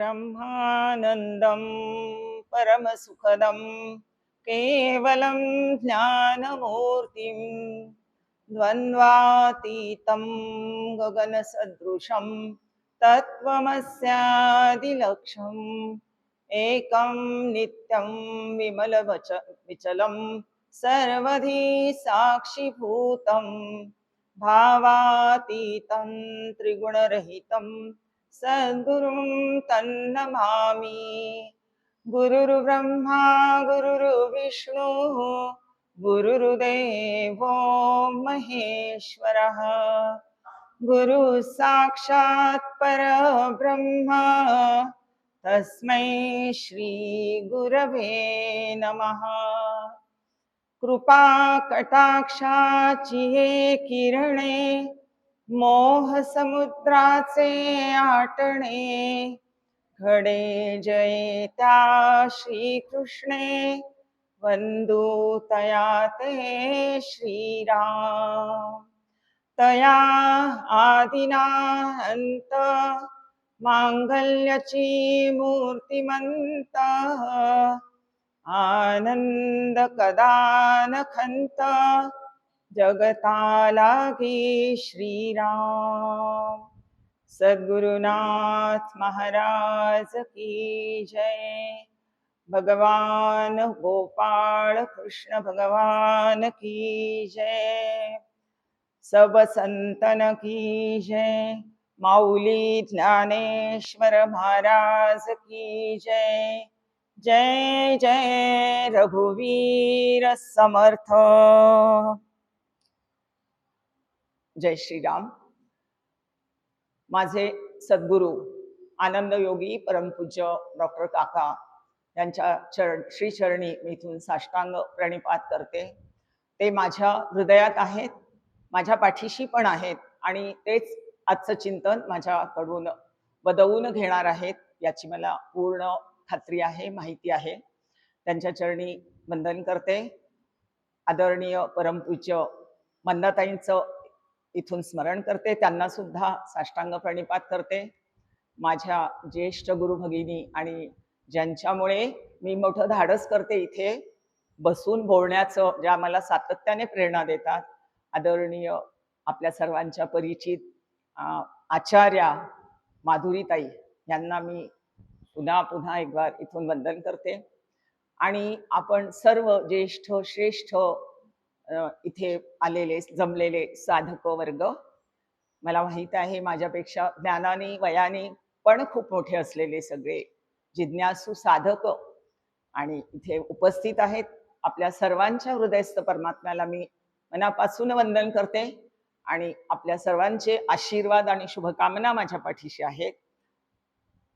ब्रह्मानन्दं परमसुखदं केवलं ज्ञानमूर्तिं द्वन्द्वातीतं गगनसदृशं तत्त्वमस्यादिलक्ष्यम् एकं नित्यं विचलं सर्वधी साक्षिभूतं भावातीतं त्रिगुणरहितं सद्गुरुं तन्नमामि। गुरुर्ब्रह्मा गुरुर्विष्णुः गुरुर्देवो महेश्वरः गुरु साक्षात् परब्रह्म तस्मै श्री गुरवे नमः। कृपा कटाक्षाची किरणे मोह समुद्राचे आटणे घडे जय त्या श्रीकृष्णे वंदू तया ते श्रीराम। तया आदिनाहंत मांगल्याची मूर्तिमंत आनंद कदान खंत जगतालागी श्रीराम। सद्गुरुनाथ महाराज की जय। भगवान गोपाल कृष्ण भगवान की जय। सब संतन की जय। माऊली ज्ञानेश्वर महाराज की जय। जय जय रघुवीर समर्थ। जय श्रीराम। माझे सद्गुरू आनंद योगी परमपूज्य डॉक्टर काका यांच्या श्रीचरणी मी इथून साष्टांग प्रणिपात करते। ते माझ्या हृदयात आहेत, माझ्या पाठीशी पण आहेत आणि तेच आजचं चिंतन माझ्याकडून बदवून घेणार आहेत याची मला पूर्ण खात्री आहे, माहिती आहे। त्यांच्या चरणी वंदन करते। आदरणीय परमपूज्य मंदाताईंचं इथून स्मरण करते, त्यांना सुद्धा साष्टांग प्रणिपात करते। माझ्या ज्येष्ठ गुरु भगिनी आणि ज्यांच्यामुळे मी मोठं धाडस करते इथे बसून बोलण्याचं, ज्या मला सातत्याने प्रेरणा देतात, आदरणीय आपल्या सर्वांच्या परिचित आचार्या माधुरीताई यांना मी पुन्हा पुन्हा एक बार इथून वंदन करते। आणि आपण सर्व ज्येष्ठ श्रेष्ठ इथे आलेले जमलेले साधक वर्ग, मला माहित आहे माझ्यापेक्षा ज्ञानाने वयाने पण खूप मोठे असलेले सगळे जिज्ञासू साधक आणि इथे उपस्थित आहेत। आपल्या सर्वांच्या हृदयस्थ परमात्म्याला मी मनापासून वंदन करते आणि आपल्या सर्वांचे आशीर्वाद आणि शुभकामना माझ्या पाठीशी आहेत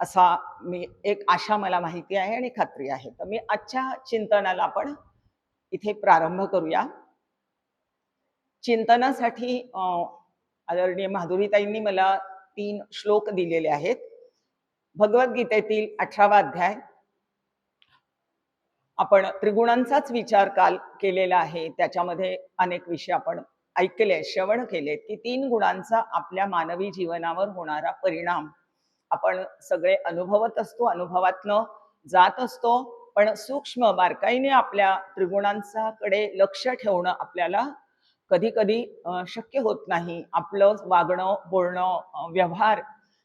असा मी एक आशा मला माहिती आहे आणि खात्री आहे। तर मी आजच्या चिंतनाला आपण इथे प्रारंभ करूया। चिंतनासाठी आदरणीय माधुरीताईंनी मला 3 श्लोक दिलेले आहेत। भगवद्गीतेतील 18वा अध्याय। आपण त्रिगुणांचाच विचार काल केलेला आहे, त्याच्यामध्ये अनेक विषय आपण ऐकले, श्रवण केले की 3 गुणांचा आपल्या मानवी जीवनावर होणारा परिणाम आपण सगळे अनुभवत असतो, अनुभवातनं जात असतो, पण सूक्ष्म बारकाईने आपल्या त्रिगुणांच्याकडे लक्ष ठेवणं आपल्याला कधी कधी शक्य होत नाही। आपलं वागणं, बोलणं, व्यवहार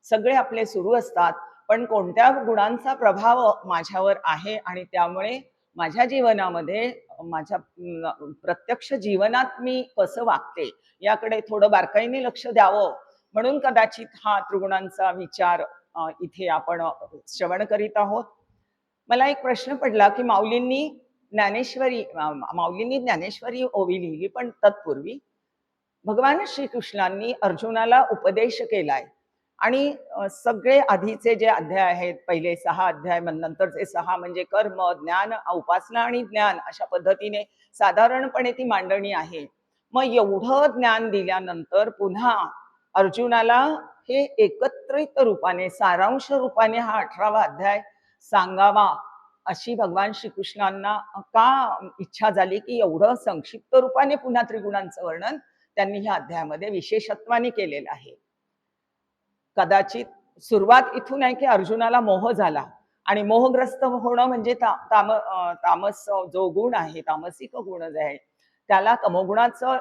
सगळे आपले सुरू असतात, पण कोणत्या गुणांचा प्रभाव माझ्यावर आहे आणि त्यामुळे माझ्या जीवनामध्ये, माझ्या प्रत्यक्ष जीवनात मी कसं वागते याकडे थोडं बारकाईने लक्ष द्यावं, म्हणून कदाचित हा त्रिगुणांचा विचार इथे आपण श्रवण करीत आहोत। मला एक प्रश्न पडला की माऊलींनी ज्ञानेश्वरी ओवी लिहिली, पण तत्पूर्वी भगवान श्रीकृष्णांनी अर्जुनाला उपदेश केलाय आणि सगळे आधीचे जे अध्याय आहेत, पहिले 6 अध्याय, नंतरचे 6 म्हणजे कर्म, ज्ञान, उपासना आणि ज्ञान, अशा पद्धतीने साधारणपणे ती मांडणी आहे। मग एवढं ज्ञान दिल्यानंतर पुन्हा अर्जुनाला हे एकत्रित रूपाने, सारांश रूपाने हा 18वा अध्याय सांगावा अशी भगवान श्रीकृष्णांना का इच्छा झाली की एवढं संक्षिप्त रूपाने पुन्हा त्रिगुणांचं वर्णन त्यांनी ह्या अध्यायामध्ये विशेषत्वाने केलेलं आहे। कदाचित सुरुवात इथून आहे की अर्जुनाला मोह झाला आणि मोहग्रस्त होणं म्हणजे तामस जो गुण आहे, तामसिक गुण जे आहे, त्याला तमोगुणाचं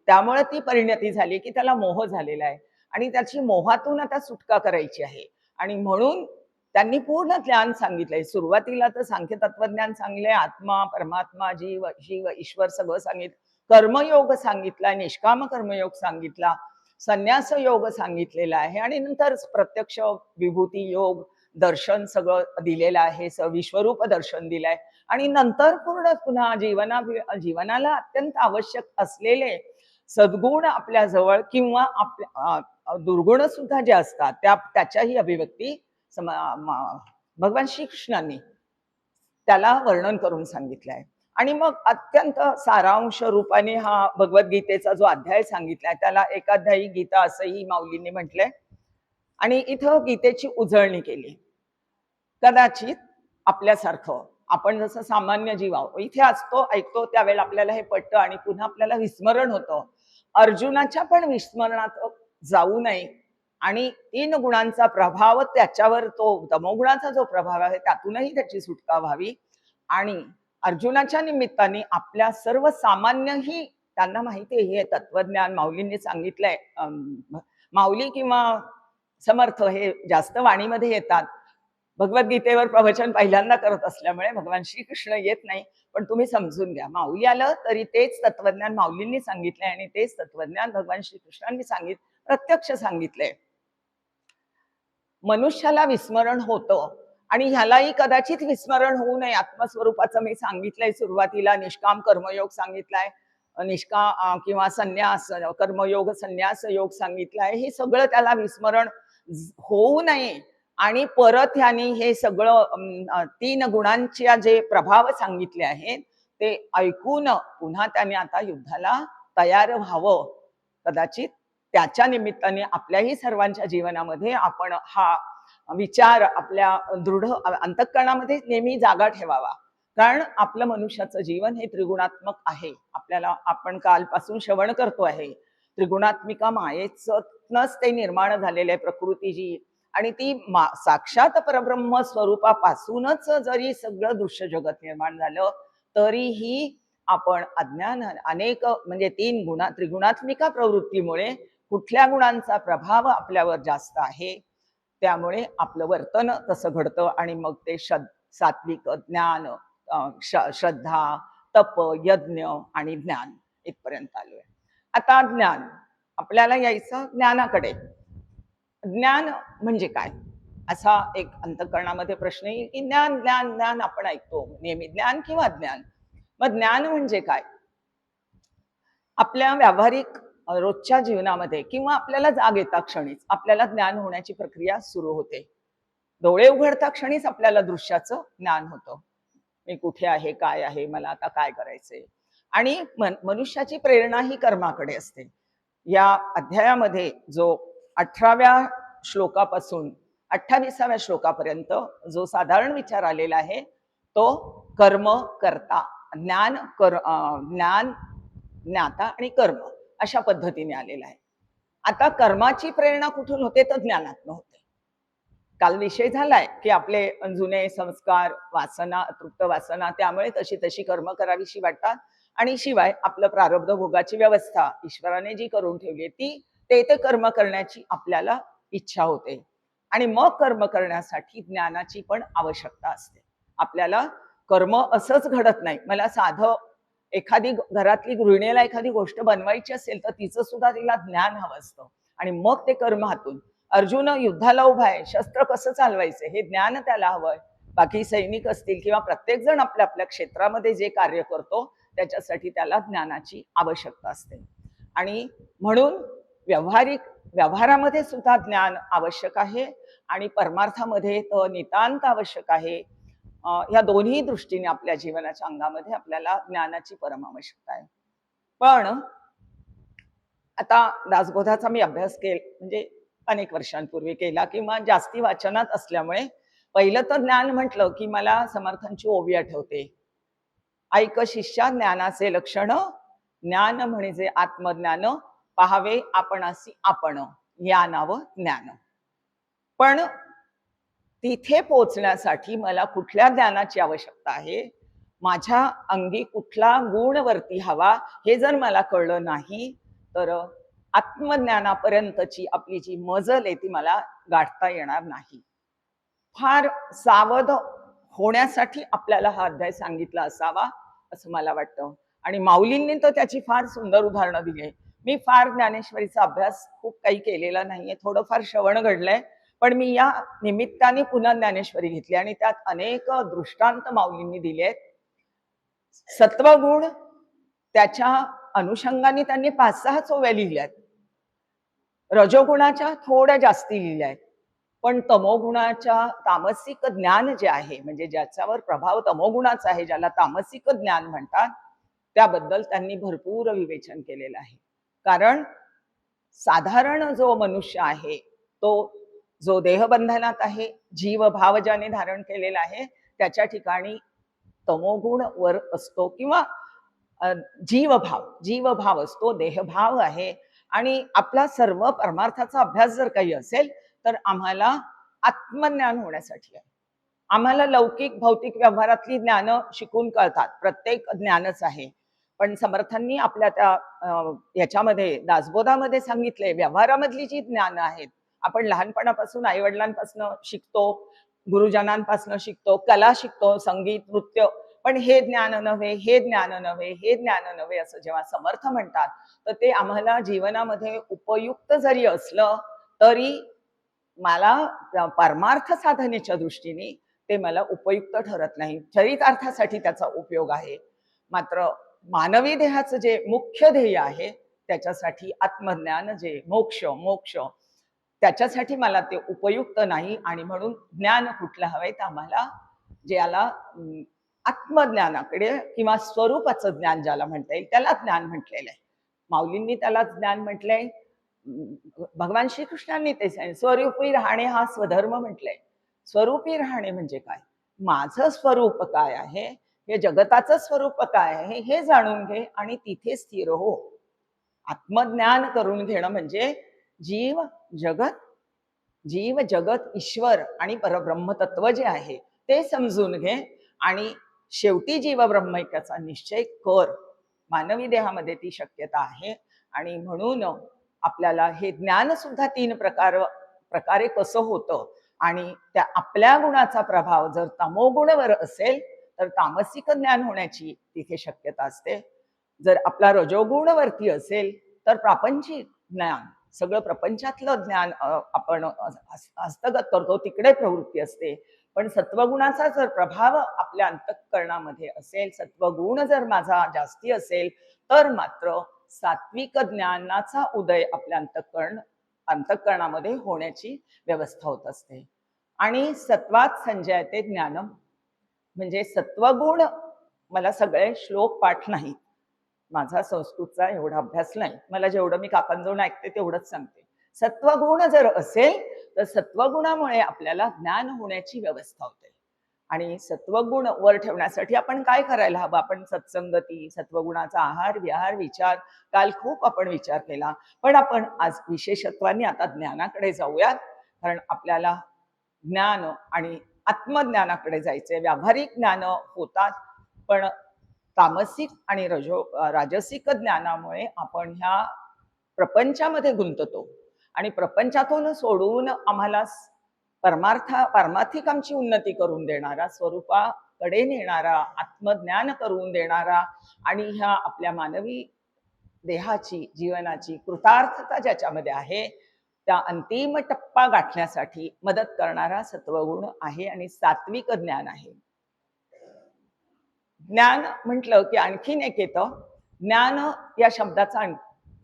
त्यामुळे ती परिणती झाली की त्याला मोह झालेला आहे आणि त्याची मोहातून आता सुटका करायची आहे. आणि म्हणून त्यांनी पूर्ण ज्ञान सांगितलंय. सुरुवातीला तर सांख्य तत्वज्ञान सांगितलंय, आत्मा, परमात्मा, जीव, शिव, ईश्वर सगळं सांगितलं. कर्मयोग सांगितला, निष्काम कर्मयोग सांगितला, संन्यास योग सांगितलेला आहे आणि नंतर प्रत्यक्ष विभूती योग, दर्शन सगळं दिलेलं आहे, विश्वरूप दर्शन दिलंय आणि नंतर पूर्ण पुन्हा जीवनाला अत्यंत आवश्यक असलेले सद्गुण आपल्या जवळ किंवा आपल्या दुर्गुण सुद्धा जे असतात त्याच्याही अभिव्यक्ती भगवान श्रीकृष्णांनी त्याला वर्णन करून सांगितलंय. आणि मग अत्यंत सारांश रूपाने हा भगवद्गीतेचा जो अध्याय सांगितलाय त्याला एकाध्यायी गीता असंही माऊलींनी म्हटलंय. आणि इथं गीतेची उजळणी केली. कदाचित आपल्यासारखं आपण जसं सामान्य जीव आहोत, इथे असतो, ऐकतो, त्यावेळेला आपल्याला हे पटतं आणि पुन्हा आपल्याला विस्मरण होतं. अर्जुनाच्या पण विस्मरणात जाऊ नये आणि 3 गुणांचा प्रभाव त्याच्यावर, तो तमोगुणाचा जो प्रभाव आहे त्यातूनही त्याची सुटका व्हावी. आणि अर्जुनाच्या निमित्ताने आपल्या सर्वसामान्यही त्यांना माहिती आहे हे तत्वज्ञान माऊलींनी सांगितलंय. माऊली किंवा समर्थ हे जास्त वाणीमध्ये येतात. भगवद्गीतेवर प्रवचन पहिल्यांदा करत असल्यामुळे भगवान श्रीकृष्ण येत नाही, पण तुम्ही समजून घ्या, माऊली आलं तरी तेच तत्वज्ञान माऊलींनी सांगितलंय आणि तेच तत्वज्ञान भगवान श्रीकृष्णांनी प्रत्यक्ष सांगितलंय. मनुष्याला विस्मरण होतं आणि ह्यालाही कदाचित विस्मरण होऊ नये. आत्मस्वरूपाचं मी सांगितलंय सुरुवातीला, निष्काम कर्मयोग सांगितलाय, किंवा संन्यास कर्मयोग, संन्यास योग सांगितलाय. हे सगळं त्याला विस्मरण होऊ नये आणि परत ह्यानी हे सगळं 3 गुणांच्या जे प्रभाव सांगितले आहेत ते ऐकून पुन्हा त्याने आता युद्धाला तयार व्हावं. कदाचित त्याच्या निमित्ताने आपल्याही सर्वांच्या जीवनामध्ये आपण हा विचार आपल्या दृढ अंतःकरणामध्ये नेहमी जागा ठेवावा. कारण आपलं मनुष्याचं जीवन हे त्रिगुणात्मक आहे. आपण कालपासून श्रवण करतो आहे, त्रिगुणात्मिका मायेचंच ते निर्माण झालेलं आहे, प्रकृती जी. आणि ती साक्षात परब्रह्म स्वरूपापासूनच जरी सगळं दृश्य जगत निर्माण झालं तरीही आपण अज्ञान अनेक म्हणजे त्रिगुणात्मिका प्रवृत्तीमुळे कुठल्या गुणांचा प्रभाव आपल्यावर जास्त आहे त्यामुळे आपलं वर्तन तसं घडतं आणि मग ते सात्विक ज्ञान, श्रद्धा, तप, यज्ञ आणि ज्ञान इथपर्यंत आलोय. आता ज्ञान, आपल्याला यायचं ज्ञानाकडे. ज्ञान म्हणजे काय असा एक अंतःकरणामध्ये प्रश्न येईल की ज्ञान ज्ञान ज्ञान आपण ऐकतो नेहमी, ज्ञान किंवा अज्ञान. मग ज्ञान म्हणजे काय? आपल्या व्यावहारिक रोजच्या जीवनामध्ये किंवा आपल्याला जाग येता क्षणीच आपल्याला ज्ञान होण्याची प्रक्रिया सुरू होते. डोळे उघडता क्षणीच आपल्याला दृश्याचं ज्ञान होतं. मी कुठे आहे, काय आहे, मला आता काय करायचंय. आणि मनुष्याची प्रेरणा ही कर्माकडे असते. या अध्यायामध्ये जो 18व्या श्लोकापासून 28व्या श्लोकापर्यंत जो साधारण विचार आलेला आहे तो कर्म, कर्ता, ज्ञान, ज्ञाता आणि कर्म अशा पद्धतीने आलेला आहे. आता कर्माची प्रेरणा कुठून होते तर ज्ञानातून होते. काल विषय झालाय की आपले जुने संस्कार, वासना, तृप्त वासना, त्यामुळे तशी कर्म करावीशी वाटतात आणि शिवाय आपलं प्रारब्ध भोगाची व्यवस्था ईश्वराने जी करून ठेवली ती ते कर्म करण्याची आपल्याला इच्छा होते. आणि मग कर्म करण्यासाठी ज्ञानाची पण आवश्यकता असते. आपल्याला कर्म असंच घडत नाही. मला साधं एखादी घरातली गृहिणीला एखादी गोष्ट बनवायची असेल तर तिचं सुद्धा तिला ज्ञान हवं असतं आणि मग ते कर्म हातून. अर्जुन युद्धाला उभा आहे, शस्त्र कसं चालवायचं हे ज्ञान त्याला हवंय. बाकी सैनिक असतील किंवा प्रत्येक जण आपल्या आपल्या क्षेत्रामध्ये जे कार्य करतो त्याच्यासाठी त्याला ज्ञानाची आवश्यकता असते. आणि म्हणून व्यवहारामध्ये सुद्धा ज्ञान आवश्यक आहे आणि परमार्थामध्ये तर नितांत आवश्यक आहे. या दोन्ही दृष्टीने आपल्या जीवनाच्या अंगामध्ये आपल्याला ज्ञानाची परम आवश्यकता आहे. पण आता दासबोधाचा मी अभ्यास म्हणजे अनेक वर्षांपूर्वी केला किंवा जास्ती वाचनात असल्यामुळे पहिलं तर ज्ञान म्हटलं की मला समर्थांची ओवी आठवते. ऐक शिष्या ज्ञानाचे लक्षण, ज्ञान म्हणजे आत्मज्ञान, पाहावे आपणासी आपण, या नाव ज्ञान. पण तिथे पोहोचण्यासाठी मला कुठल्या ज्ञानाची आवश्यकता आहे, माझ्या अंगी कुठला गुण वरती हवा, हे जर मला कळलं नाही, तर आत्मज्ञानापर्यंतची आपली जी मजल आहे ती मला गाठता येणार नाही. फार सावध होण्यासाठी आपल्याला हा अध्याय सांगितला असावा असं मला वाटतं. आणि माऊलींनी तर त्याची फार सुंदर उदाहरणं दिली. मी फार ज्ञानेश्वरीचा अभ्यास खूप काही केलेला नाहीये, थोडंफार श्रवण घडलंय, पण मी या निमित्ताने पुन्हा ज्ञानेश्वरी घेतली आणि त्यात अनेक दृष्टांत माऊलींनी दिलेत. सत्वगुण त्याच्या अनुषंगाने त्यांनी 5-6 ओव्या लिहिल्यात. रजोगुणाच्या थोड्या जास्ती लिहिल्या आहेत. पण तमोगुणाच्या तामसिक ज्ञान जे आहे, म्हणजे ज्याच्यावर प्रभाव तमोगुणाचा आहे, ज्याला तामसिक ज्ञान म्हणतात, त्याबद्दल त्यांनी भरपूर विवेचन केलेलं आहे. कारण साधारण जो मनुष्य आहे, तो जो देहबंधनात आहे, जीवभाव ज्याने धारण केलेला आहे, त्याच्या ठिकाणी तमोगुण वर असतो किंवा जीवभाव असतो, देहभाव आहे. आणि आपला सर्व परमार्थाचा अभ्यास जर काही असेल, तर आम्हाला आत्मज्ञान होण्यासाठी आहे. आम्हाला लौकिक भौतिक व्यवहारातली ज्ञान शिकून कळतात, प्रत्येक ज्ञानच आहे. पण समर्थांनी आपल्या त्या याच्यामध्ये दासबोधामध्ये सांगितले, व्यवहारामधली जी ज्ञान आहेत, आपण लहानपणापासून आईवडिलांपासून शिकतो, गुरुजनांपासून शिकतो, कला शिकतो, संगीत, नृत्य, पण हे ज्ञान नव्हे, हे ज्ञान नव्हे, हे ज्ञान नव्हे असं जेव्हा समर्थ म्हणतात, तर ते आम्हाला जीवनामध्ये उपयुक्त जरी असलं तरी मला परमार्थ साधनेच्या दृष्टीने ते मला उपयुक्त ठरत नाही. चरितार्थासाठी त्याचा उपयोग आहे, मात्र मानवी देहाचं जे मुख्य ध्येय आहे त्याच्यासाठी आत्मज्ञान, जे मोक्ष मोक्ष त्याच्यासाठी मला ते उपयुक्त नाही. आणि म्हणून ज्ञान कुठलं हवंय, तर आम्हाला ज्याला आत्मज्ञानाकडे किंवा स्वरूपाचं ज्ञान ज्याला म्हणता येईल त्याला ज्ञान म्हटलेलं आहे. माऊलींनी त्याला ज्ञान म्हटलंय. भगवान श्रीकृष्णांनी ते स्वरूपी राहणे हा स्वधर्म म्हटलंय. स्वरूपी राहणे म्हणजे काय, माझं स्वरूप काय आहे, हे जगताचं स्वरूप काय आहे हे जाणून घे आणि तिथे स्थिर हो. आत्मज्ञान करून घेणं म्हणजे जीव जगत ईश्वर आणि परब्रह्मतत्व जे आहे ते समजून घे आणि शेवटी जीव ब्रह्मैक्याचा निश्चय कर. मानवी देहामध्ये ती शक्यता आहे. आणि म्हणून आपल्याला हे ज्ञान सुद्धा 3 प्रकारे कसं होतं, आणि त्या आपल्या गुणाचा प्रभाव जर तमोगुणावर असेल तर तामसिक ज्ञान होण्याची तिथे शक्यता असते. जर आपला रजोगुण वरती असेल तर प्रापंचिक ज्ञान, सगळं प्रपंचातलं ज्ञान आपण हस्तगत करतो, तिकडे प्रवृत्ती असते. पण सत्वगुणाचा जर प्रभाव आपल्या अंतःकरणामध्ये असेल, सत्वगुण जर माझा जास्ती असेल, तर मात्र सात्विक ज्ञानाचा उदय आपल्या अंतःकरणामध्ये होण्याची व्यवस्था होत असते. आणि सत्वात संजयते ज्ञानम, म्हणजे सत्वगुण, मला सगळे श्लोक पाठ नाहीत, माझा संस्कृतचा एवढा अभ्यास नाही, मला जेवढं मी काकांजवळ ऐकते तेवढंच सांगते. सत्वगुण जर असेल तर सत्वगुणामुळे आपल्याला ज्ञान होण्याची व्यवस्था होते. आणि सत्वगुण वर ठेवण्यासाठी आपण काय करायला हवं, आपण सत्संगती, सत्वगुणाचा आहार विहार विचार, काल खूप आपण विचार केला, पण आपण आज विशेषत्वाने आता ज्ञानाकडे जाऊयात. कारण आपल्याला ज्ञान आणि आत्मज्ञानाकडे जायचंय. व्यावहारिक ज्ञान होतात, पण तामसिक आणि राजसिक ज्ञानामुळे आपण ह्या प्रपंचामध्ये गुंततो आणि प्रपंचातून सोडून आम्हाला पारमार्थिक आमची उन्नती करून देणारा, स्वरूपाकडे नेणारा, आत्मज्ञान करून देणारा आणि ह्या आपल्या मानवी देहाची, जीवनाची कृतार्थता ज्याच्यामध्ये आहे, त्या अंतिम टप्पा गाठण्यासाठी मदत करणारा सत्वगुण आहे आणि सात्विक ज्ञान आहे. ज्ञान म्हटलं की आणखीन एक येतं. ज्ञान या शब्दाचा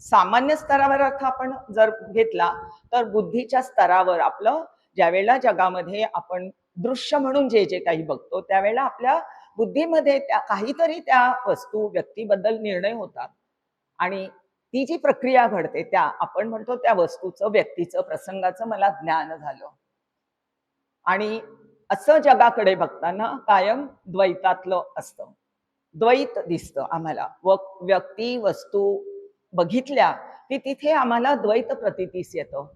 सामान्य स्तरावर अर्थ आपण जर घेतला तर बुद्धीच्या स्तरावर आपलं ज्यावेळेला जगामध्ये आपण दृश्य म्हणून जे जे काही बघतो, त्यावेळेला आपल्या बुद्धीमध्ये काहीतरी त्या वस्तू व्यक्तीबद्दल निर्णय होतात आणि ती जी प्रक्रिया घडते त्या आपण म्हणतो त्या वस्तूचं, व्यक्तीचं, प्रसंगाचं मला ज्ञान झालं. आणि असं जगाकडे बघताना कायम द्वैतातलं असतं, द्वैत दिसतं आम्हाला. व्यक्ती वस्तू बघितल्या की तिथे आम्हाला द्वैत प्रतीतीस येतं.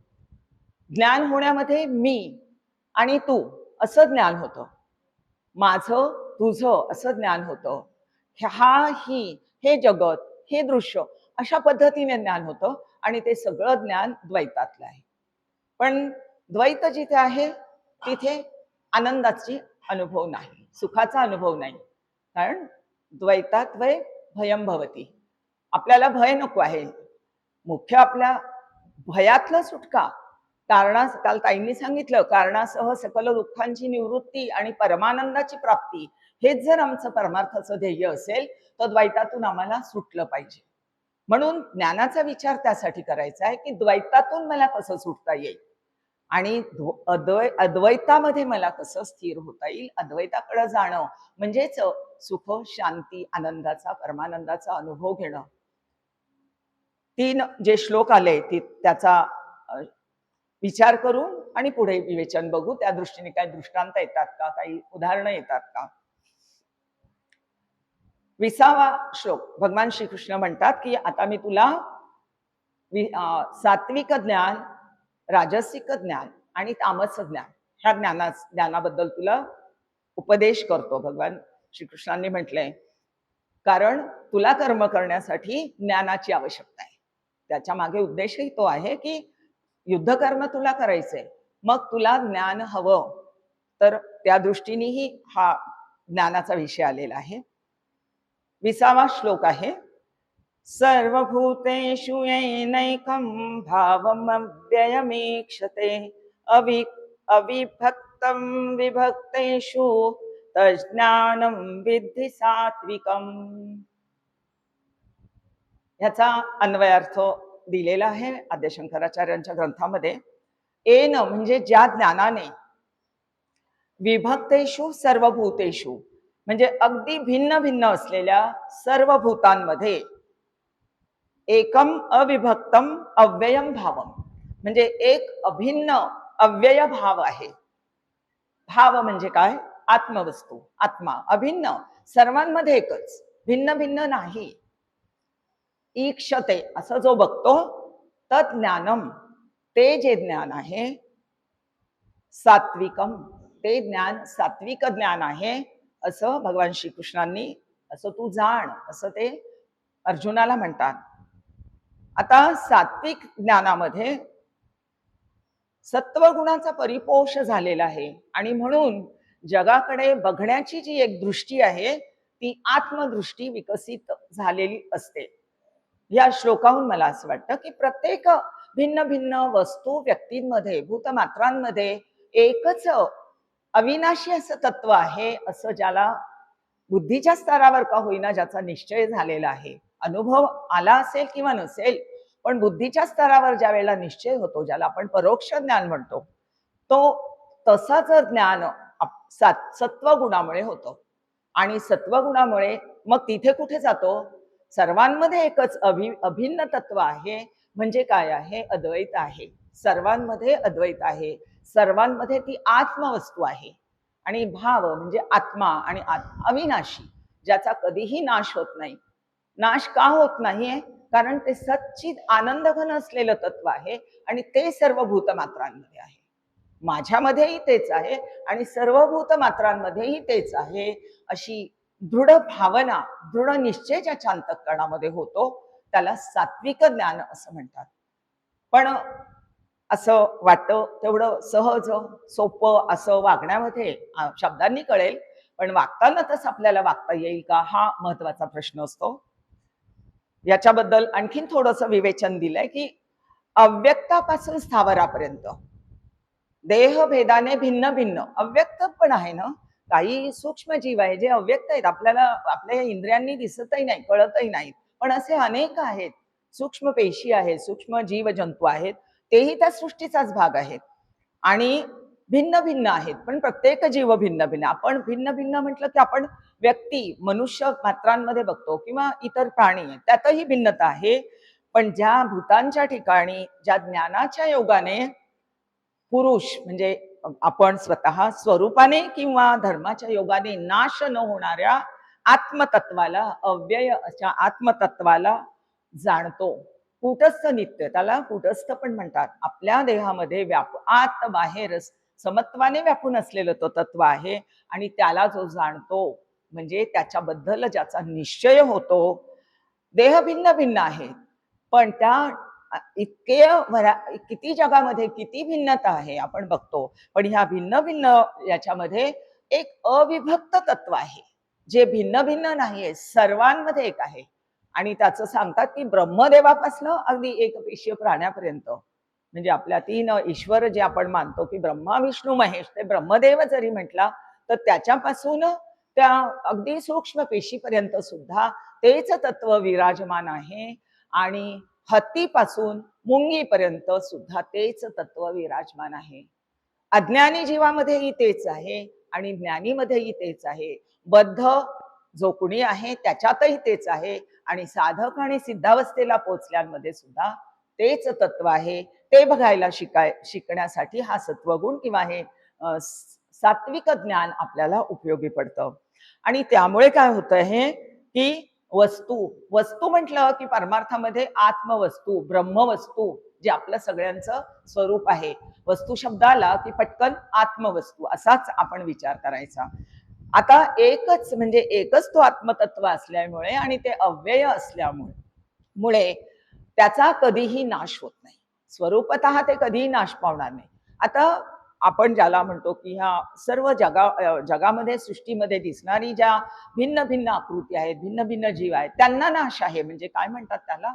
ज्ञान होण्यामध्ये मी आणि तू असं ज्ञान होतं, माझं तुझं असं ज्ञान होतं, हा ही हे जगत हे दृश्य अशा पद्धतीने ज्ञान होतं आणि ते सगळं ज्ञान द्वैतातलं आहे. पण द्वैत जिथे आहे तिथे आनंदाची अनुभव नाही, सुखाचा अनुभव नाही. कारण द्वैतात वय भयम भवती. आपल्याला भय नको आहे. मुख्य आपल्या भयातलं सुटका, काल ताईंनी सांगितलं, कारणासह सकल दुःखांची निवृत्ती आणि परमानंदाची प्राप्ती, हेच जर आमचं परमार्थाचं ध्येय असेल तर द्वैतातून आम्हाला सुटलं पाहिजे. म्हणून ज्ञानाचा विचार त्यासाठी करायचा आहे की द्वैतातून मला कसं सुटता येईल आणि अद्वैतामध्ये मला कसं स्थिर होता येईल. अद्वैताकडे जाणं म्हणजेच सुख, शांती, आनंदाचा, परमानंदाचा अनुभव घेणं. 3 जे श्लोक आले त्याचा विचार करून आणि पुढे विवेचन बघू. त्या दृष्टीने काही दृष्टांत येतात का, काही उदाहरणं येतात का. 20वा श्लोक भगवान श्रीकृष्ण म्हणतात की आता मी तुला सात्विक ज्ञान, राजसिक ज्ञान आणि तामस ज्ञान ह्या ज्ञानाबद्दल तुला उपदेश करतो. भगवान श्रीकृष्णांनी म्हटलंय कारण तुला कर्म करण्यासाठी ज्ञानाची आवश्यकता आहे. त्याच्या मागे उद्देशही तो आहे की युद्ध कर्म तुला करायचंय, मग तुला ज्ञान हवं, तर त्या दृष्टीनेही हा ज्ञानाचा विषय आलेला आहे. 20वा श्लोक आहे सर्वभूतेषु येनैकं भावमव्ययमीक्षते अविभक्तं विभक्तेषु तज्ज्ञानं विद्धि सात्विकम्. ह्याचा अन्वयार्थ दिलेला आहे आद्यशंकराचार्यांच्या ग्रंथामध्ये. येन म्हणजे ज्या ज्ञानाने, विभक्तेषु सर्वभूतेषु म्हणजे अगदी भिन्न भिन्न असलेल्या सर्व भूतांमध्ये, एकम अविभक्तम अव्ययम भावम म्हणजे एक अभिन्न अव्यय भाव आहे. भाव म्हणजे काय? आत्मवस्तू, आत्मा अभिन्न, सर्वांमध्ये एकच, भिन्न भिन्न नाही. ईक्षते असं जो बघतो, तत् ज्ञानम ते जे ज्ञान आहे, सात्विकम ते ज्ञान सात्विक ज्ञान आहे असं भगवान श्रीकृष्णांनी, असं तू जाण असं ते अर्जुनाला म्हणतात. आता सात्विक ज्ञानामध्ये सत्वगुणाचा परिपोष झालेला आहे आणि म्हणून जगाकडे बघण्याची जी एक दृष्टी आहे ती आत्मदृष्टी विकसित झालेली असते. या श्लोकाहून मला असं वाटतं की प्रत्येक भिन्न भिन्न वस्तू, व्यक्तींमध्ये, भूतमात्रांमध्ये एकच अविनाशी असं तत्व आहे, असं ज्याला बुद्धीच्या स्तरावर का होईना ज्याचा निश्चय झालेला आहे. अनुभव आला असेल किंवा नसेल, पण बुद्धीच्या स्तरावर ज्या वेळेला निश्चय होतो, ज्याला आपण परोक्ष ज्ञान म्हणतो, तो तसाच ज्ञान सत्वगुणामुळे होतो. आणि सत्वगुणामुळे मग तिथे कुठे जातो? सर्वांमध्ये एकच अभिन्न तत्व आहे. म्हणजे काय आहे? अद्वैत आहे. सर्वांमध्ये अद्वैत आहे, सर्वांमध्ये ती आत्मवस्तू आहे. आणि भाव म्हणजे आत्मा आणि अविनाशी, ज्याचा कधीही नाश होत नाही. नाश का होत नाहीये? कारण ते सच्चिद आनंदघन असलेलं तत्व आहे आणि ते सर्व भूतमात्रांमध्ये आहे. माझ्यामध्येही तेच आहे आणि सर्व भूतमात्रांमध्येही तेच आहे, अशी दृढ भावना, दृढ निश्चय ज्याच्या अंतःकरणामध्ये होतो त्याला सात्विक ज्ञान असं म्हणतात. पण असं वाटतं तेवढं सहज सोपं असं वागण्यामध्ये शब्दांनी कळेल, पण वागताना तसं आपल्याला वागता येईल का, हा महत्वाचा प्रश्न असतो. याच्याबद्दल आणखीन थोडंसं विवेचन दिलंय की अव्यक्तापासून स्थावरापर्यंत देहभेदाने भिन्न भिन्न अव्यक्त पण आहे ना, काही सूक्ष्म जीव आहे जे अव्यक्त आहेत, आपल्याला आपल्या इंद्रियांनी दिसतही नाही, कळतही नाही, पण असे अनेक आहेत. सूक्ष्म पेशी आहेत, सूक्ष्म जीव जंतू आहेत, तेही त्या सृष्टीचाच भाग आहेत आणि भिन्न भिन्न आहेत. पण प्रत्येक जीव भिन्न भिन्न. आपण भिन्न भिन्न म्हटलं की आपण व्यक्ती, मनुष्य मात्रांमध्ये बघतो किंवा इतर प्राणी आहेत, त्यातही भिन्नता आहे. पण ज्या भूतांच्या ठिकाणी, ज्या ज्ञानाच्या योगाने पुरुष म्हणजे आपण स्वतः स्वरूपाने किंवा धर्माच्या योगाने नाश न होणाऱ्या आत्मतत्वाला, अव्यय अशा आत्मतत्वाला जाणतो, कूटस्थ नित्य, त्याला कूटस्थ पण म्हणतात. आपल्या देहामध्ये आत बाहेर समत्वाने व्यापून असलेलं तो तत्व आहे आणि त्याला जो जाणतो म्हणजे त्याच्याबद्दल ज्याचा निश्चय होतो. देह भिन्न भिन्न आहेत, पण त्या किती जगामध्ये किती भिन्नता आहे आपण बघतो, पण ह्या भिन्न भिन्न याच्यामध्ये एक अविभक्त तत्व आहे जे भिन्न भिन्न नाहीये, सर्वांमध्ये एक आहे. आणि त्याचं सांगतात की ब्रह्मदेवापासनं अगदी एकपेशीय प्राण्यापर्यंत, म्हणजे आपल्या 3 ईश्वर जे आपण मानतो की ब्रह्मा विष्णू महेश, ते ब्रह्मदेव जरी म्हटला तर त्याच्यापासून त्या अगदी सूक्ष्म पेशीपर्यंत सुद्धा तेच तत्व विराजमान आहे. आणि हत्तीपासून मुंगीपर्यंत सुद्धा तेच तत्व विराजमान आहे. अज्ञानी जीवामध्येही तेच आहे आणि ज्ञानीमध्येही तेच आहे. बद्ध जो कुणी आहे त्याच्यातही तेच आहे आणि साधक आणि सिद्धावस्थेला पोचल्यांमध्ये सुद्धा तेच तत्व आहे. ते बघायला शिकण्यासाठी हा सत्वगुण किंवा हे सात्विक ज्ञान आपल्याला उपयोगी पडतं. आणि त्यामुळे काय होतं हे की वस्तू म्हटलं की परमार्थामध्ये आत्मवस्तू, ब्रह्मवस्तू जे आपलं सगळ्यांचं स्वरूप आहे. वस्तू शब्दाला की पटकन आत्मवस्तू असाच आपण विचार करायचा. आता एकच तो आत्मतत्व असल्यामुळे आणि ते अव्यय असल्यामुळे त्याचा कधीही नाश होत नाही. स्वरूपतः ते कधीही नाश पावणार नाही. आता आपण ज्याला म्हणतो की ह्या सर्व जगामध्ये सृष्टीमध्ये दिसणारी ज्या भिन्न भिन्न आकृती आहेत, भिन्न भिन्न जीव आहेत, त्यांना नाश आहे. म्हणजे काय म्हणतात त्याला?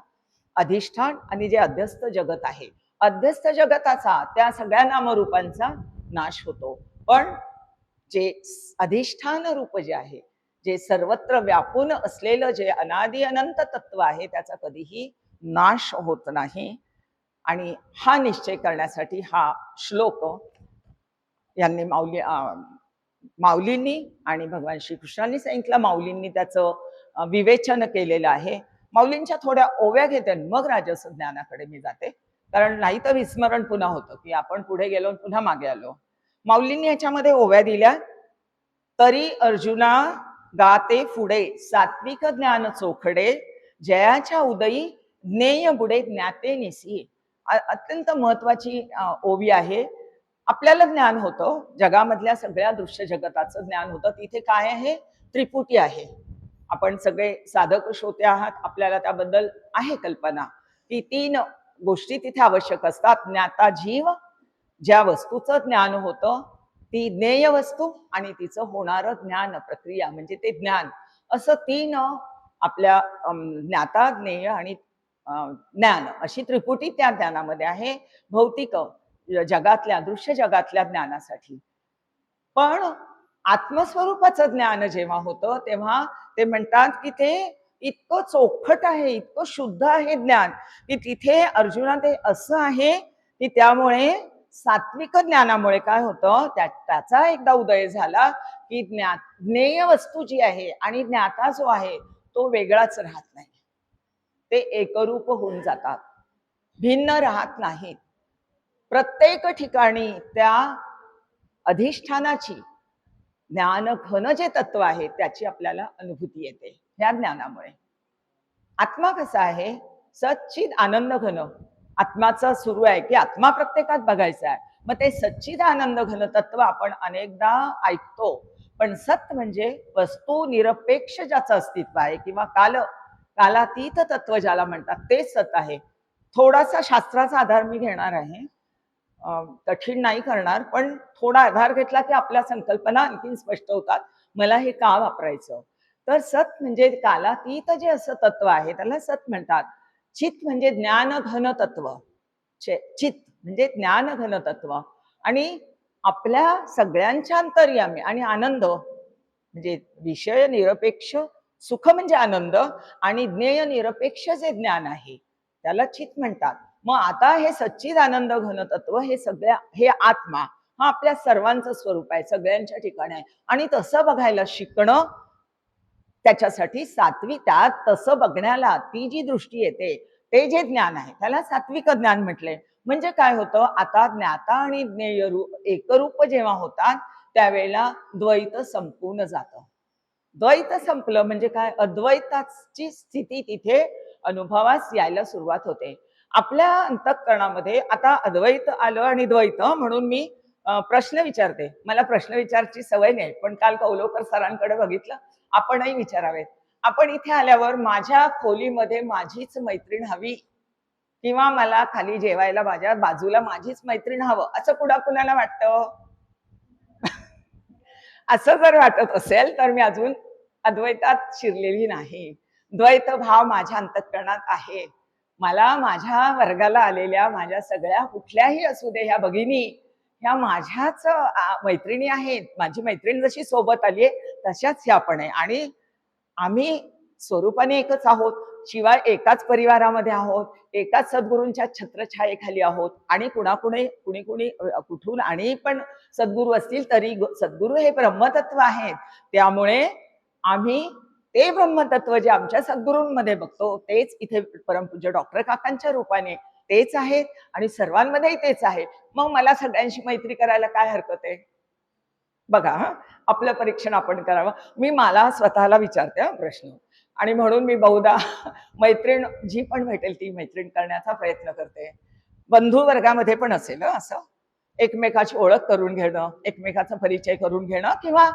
अधिष्ठान आणि जे अध्यस्थ जगत आहे, अध्यस्थ जगताचा त्या सगळ्या नामरूपांचा नाश होतो. पण जे अधिष्ठान रूप जे आहे, जे सर्वत्र व्यापून असलेलं जे अनादि अनंत तत्व आहे, त्याचा कधीही नाश होत नाही. आणि हा निश्चय करण्यासाठी हा श्लोक यांनी माऊलींनी आणि भगवान श्रीकृष्णांनी सांगितलं, माऊलींनी त्याचं विवेचन केलेलं आहे. माऊलींच्या थोड्या ओव्या घेते मग राजस ज्ञानाकडे मी जाते, कारण नाही तर विस्मरण पुन्हा होतं की आपण पुढे गेलो पुन्हा मागे आलो. माऊलींनी याच्यामध्ये ओव्या दिल्या. तरी अर्जुना गाते पुढे सात्विक ज्ञान चोखडे, जयाच्या उदयी ज्ञेय बुडे ज्ञाते निसी. अत्यंत महत्वाची ओवी आहे. आपल्याला ज्ञान होतं, जगामधल्या सगळ्या दृश्य जगताचं ज्ञान होतं. तिथे काय आहे? त्रिपुटी आहे. आपण सगळे साधक श्रोते आहात, आपल्याला त्याबद्दल आहे कल्पना की 3 गोष्टी तिथे आवश्यक असतात. ज्ञाता जीव, ज्या वस्तूचं ज्ञान होतं ती ज्ञेय वस्तू आणि तिचं होणारं ज्ञान प्रक्रिया म्हणजे ते ज्ञान, असं 3 आपल्या ज्ञाता, ज्ञेय आणि ज्ञान अशी त्रिपुटी त्या ज्ञानामध्ये आहे, भौतिक जगातल्या दृश्य जगातल्या ज्ञानासाठी. पण आत्मस्वरूपाचं ज्ञान जेव्हा होतं तेव्हा ते म्हणतात की ते इतकं चोखट आहे, इतकं शुद्ध आहे ज्ञान, की तिथे अर्जुना ते असं आहे की त्यामुळे सात्विक ज्ञानामुळे काय होतं, त्याचा एकदा उदय झाला की ज्ञेय वस्तू जी आहे आणि ज्ञाता जो आहे तो वेगळाच राहत नाही. ते एकरूप होऊन जातात, भिन्न राहत नाहीत. प्रत्येक ठिकाणी त्या अधिष्ठानाची ज्ञान घन जे तत्व आहे त्याची आपल्याला अनुभूती येते ह्या ज्ञानामुळे. आत्मा कसा आहे? सच्चिद आनंद घन. आत्माचं सुरू आहे की आत्मा प्रत्येकात बघायचा आहे. मग ते सच्चिद आनंद घन तत्व आपण अनेकदा ऐकतो, पण सत म्हणजे वस्तू निरपेक्ष ज्याचं अस्तित्व आहे किंवा कालातीत तत्व ज्याला म्हणतात ते सत आहे. थोडासा शास्त्राचा आधार मी घेणार आहे, कठीण नाही करणार, पण थोडा आधार घेतला की आपल्या संकल्पना आणखी स्पष्ट होतात. मला हे का वापरायचं? तर सत म्हणजे कालातीत जे असं तत्व आहे त्याला सत म्हणतात. चित म्हणजे ज्ञान घन तत्व, चित म्हणजे ज्ञान घन तत्व. आणि आपल्या सगळ्यांच्या अंतर्यामी आणि आनंद म्हणजे विषय निरपेक्ष सुख म्हणजे आनंद आणि ज्ञेय निरपेक्ष जे ज्ञान आहे त्याला चित म्हणतात. मग आता हे सच्चिद आनंद घन तत्व हे आत्मा हा आपल्या सर्वांचं स्वरूप आहे, सगळ्यांच्या ठिकाणी आहे. आणि तसं बघायला शिकणं, त्याच्यासाठी त्यात तसं बघण्याला ती जी दृष्टी येते ते जे ज्ञान आहे त्याला सात्विक ज्ञान म्हटले. म्हणजे काय होतं, आता ज्ञाता आणि ज्ञेय एकरूप जेव्हा होतात त्यावेळेला द्वैत संपून जातं. द्वैत संपलं म्हणजे काय? अद्वैताची स्थिती तिथे अनुभवास यायला सुरुवात होते. आपल्या अंतःकरणामध्ये आता अद्वैत आलं आणि द्वैत म्हणून मी प्रश्न विचारते. मला प्रश्न विचारायची सवय नाही, पण काल कौलकर सरांकडे बघितलं, आपणही विचारावेत. आपण इथे आल्यावर माझ्या खोलीमध्ये माझीच मैत्रीण हवी किंवा मला खाली जेवायला माझ्या बाजूला माझीच मैत्रीण हवं, असं कुणाला वाटतं? असं जर वाटत असेल तर मी अजून अद्वैतात शिरलेली नाही. द्वैत भाव माझ्या अंतःकरणात आहे. मला माझ्या वर्गाला आलेल्या माझ्या सगळ्या कुठल्याही असू दे ह्या भगिनी, ह्या माझ्याच मैत्रिणी आहेत. माझी मैत्रीण जशी सोबत आली आहे तशाच ह्या पण आहे आणि आम्ही स्वरूपाने एकच आहोत. शिवाय एकाच परिवारामध्ये आहोत, एकाच सद्गुरूंच्या छत्रछायेखाली आहोत आणि कुणी कुठून आणि पण सद्गुरू असतील तरी सद्गुरू हे ब्रह्मतत्व आहेत. त्यामुळे आम्ही ते ब्रह्मतत्व जे आमच्या सद्गुरूंमध्ये बघतो तेच इथे परमपूज्य डॉक्टर काकांच्या रूपाने तेच आहेत आणि सर्वांमध्येही तेच आहे. मग मला सगळ्यांशी मैत्री करायला काय हरकत आहे? बघा आपलं परीक्षण आपण करावं. मी मला स्वतःला विचारते प्रश्न आणि म्हणून मी बहुधा मैत्रीण जी पण भेटेल ती मैत्रीण करण्याचा प्रयत्न करते. बंधू वर्गामध्ये पण असेल असं एकमेकाची ओळख करून घेणं, एकमेकाचा परिचय करून घेणं किंवा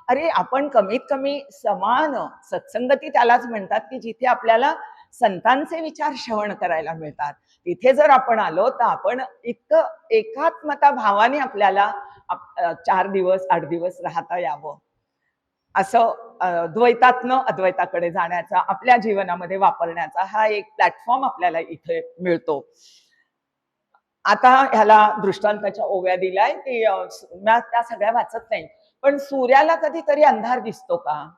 अरे आपण कमीत कमी समान सत्संगती त्यालाच म्हणतात की जिथे आपल्याला संतांचे विचार श्रवण करायला मिळतात. तिथे जर आपण आलो तर आपण इतकं एकात्मता भावाने आपल्याला 4 दिवस 8 दिवस राहता यावं असं द्वैतातनं अद्वैताकडे जाण्याचा आपल्या जीवनामध्ये वापरण्याचा हा एक प्लॅटफॉर्म आपल्याला इथे मिळतो. आता ह्याला दृष्टांताच्या ओव्या दिलाय की त्या सगळ्या वाचत नाही, पण सूर्याला कधीतरी अंधार दिसतो का?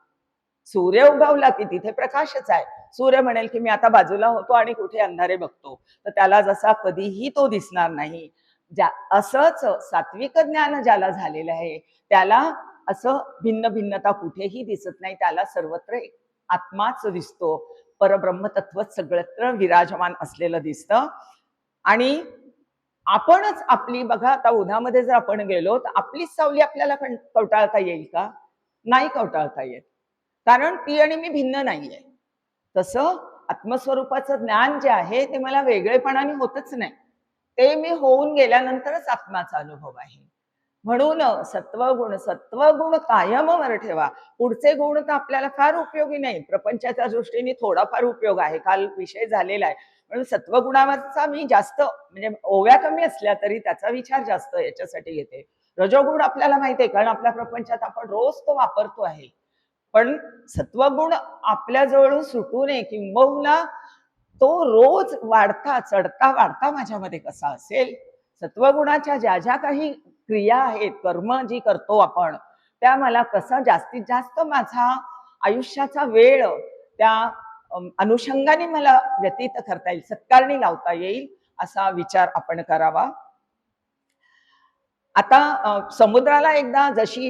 सूर्य उगवला की तिथे प्रकाशच आहे. सूर्य म्हणेल की मी आता बाजूला होतो आणि कुठे अंधारे बघतो, तर त्याला जसा कधीही तो दिसणार नाही. असंच सात्विक ज्ञान ज्याला झालेलं आहे त्याला असं भिन्न भिन्नता कुठेही दिसत नाही. त्याला सर्वत्र आत्माच दिसतो, परब्रह्म तत्वच सगळत्र विराजमान असलेलं दिसतं. आणि आपणच आपली बघा आता उन्हामध्ये जर आपण गेलो तर आपलीच सावली आपल्याला कवटाळता येईल का? नाही कवटाळता येत, कारण ती आणि मी भिन्न नाहीये. तसं आत्मस्वरूपाचं ज्ञान जे आहे ते मला वेगळेपणाने होतच नाही, ते मी होऊन गेल्यानंतरच आत्माचा अनुभव आहे. म्हणून सत्वगुण कायम वर ठेवा. पुढचे गुण तर आपल्याला फार उपयोगी नाही, प्रपंचाच्या दृष्टीने थोडाफार उपयोग आहे, काल विषय झालेला आहे. म्हणून सत्वगुणावरचा मी जास्त म्हणजे ओव्या कमी असल्या तरी त्याचा विचार जास्त याच्यासाठी घेते. रजोगुण आपल्याला माहिती आहे कारण आपल्या प्रपंचात आपण रोज तो वापरतो आहे, पण सत्वगुण आपल्या जवळून सुटू नये किंबहुना तो रोज वाढता चढता वाढता माझ्यामध्ये कसा असेल. सत्वगुणाच्या ज्या ज्या काही क्रिया आहेत, कर्म जी करतो आपण, त्या मला कसा जास्तीत जास्त माझा आयुष्याचा वेळ त्या अनुषंगाने मला व्यतीत करता येईल, सत्कारणी लावता येईल असा विचार आपण करावा. आता समुद्राला एकदा जशी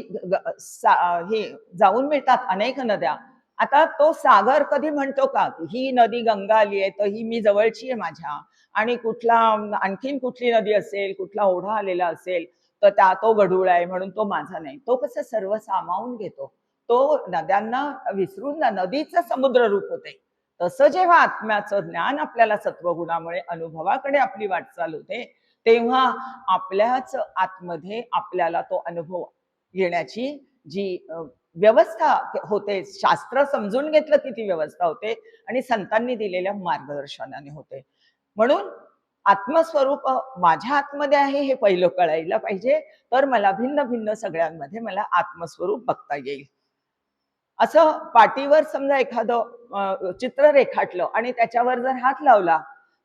हे जाऊन मिळतात अनेक नद्या, आता तो सागर कधी म्हणतो का ही नदी गंगा आली आहे तर ही मी जवळची आहे माझ्या, आणि कुठला आणखीन कुठली नदी असेल, कुठला ओढा आलेला असेल तर तो गढूळ आहे म्हणून तो माझा नाही. तो कसं सर्व सामावून घेतो, तो नद्यांना विसरून नदीचं समुद्र रूप होते. तसं जेव्हा आत्म्याचं ज्ञान आपल्याला सत्वगुणामुळे अनुभवाकडे आपली वाटचाल होते तेव्हा आपल्याच आतमध्ये आपल्याला तो अनुभव घेण्याची जी व्यवस्था होते, शास्त्र समजून घेतलं की ती व्यवस्था होते आणि संतांनी दिलेल्या मार्गदर्शनाने होते. म्हणून आत्मस्वरूप माझ्या आतमध्ये आहे हे पहिलं कळायला पाहिजे, तर मला भिन्न भिन्न सगळ्यांमध्ये मला आत्मस्वरूप बघता येईल. असं पाटीवर समजा एखादं चित्र रेखाटलं आणि त्याच्यावर जर हात लावला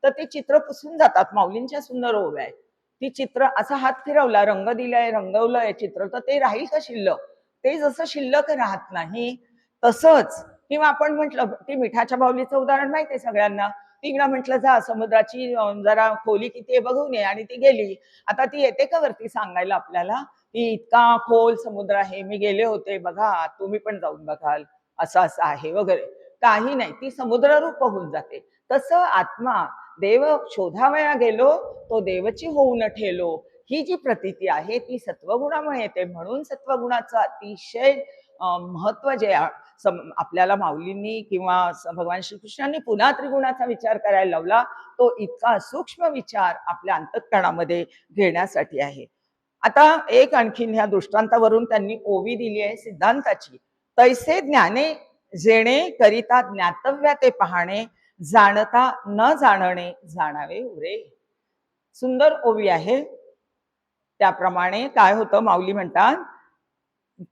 तर ते चित्र पुसून जातात. माऊलींच्या सुंदर ओव्या आहे. ती चित्र असा हात फिरवला, रंग दिलाय, रंगवलंय चित्र, तर ते राहील का शिल्लक? ते जसं शिल्लक राहत नाही तसंच. किंवा आपण म्हटलं ती मिठाच्या बाहुलीचं उदाहरण माहिती आहे सगळ्यांना. तिला म्हटलं जा समुद्राची जरा खोली किती आहे बघून ये, आणि ती गेली. आता ती येते का वरती सांगायला आपल्याला की इतका खोल समुद्र आहे, मी गेले होते बघा, तुम्ही पण जाऊन बघाल, असं असं आहे वगैरे. काही नाही, ती समुद्ररूप होऊन जाते. तसं आत्मा देव शोधावया गेलो तो देवची होऊन ठेलो, ही जी प्रतीती आहे ती सत्वगुणामुळे येते. म्हणून सत्वगुणाचं अतिशय महत्व जे आपल्याला माऊलींनी किंवा भगवान श्रीकृष्णांनी पुन्हा त्रिगुणाचा विचार करायला लावला, तो इतका सूक्ष्म विचार आपल्या अंतःकरणामध्ये घेण्यासाठी आहे. आता एक आणखीन ह्या दृष्टांतावरून त्यांनी ओवी दिली आहे सिद्धांताची. तैसे ज्ञाने जेणे करिता ज्ञातव्या ते पाहणे, जाणता न जाणणे जाणावे उरे. सुंदर ओवी आहे. त्याप्रमाणे काय होतं, माऊली म्हणतात,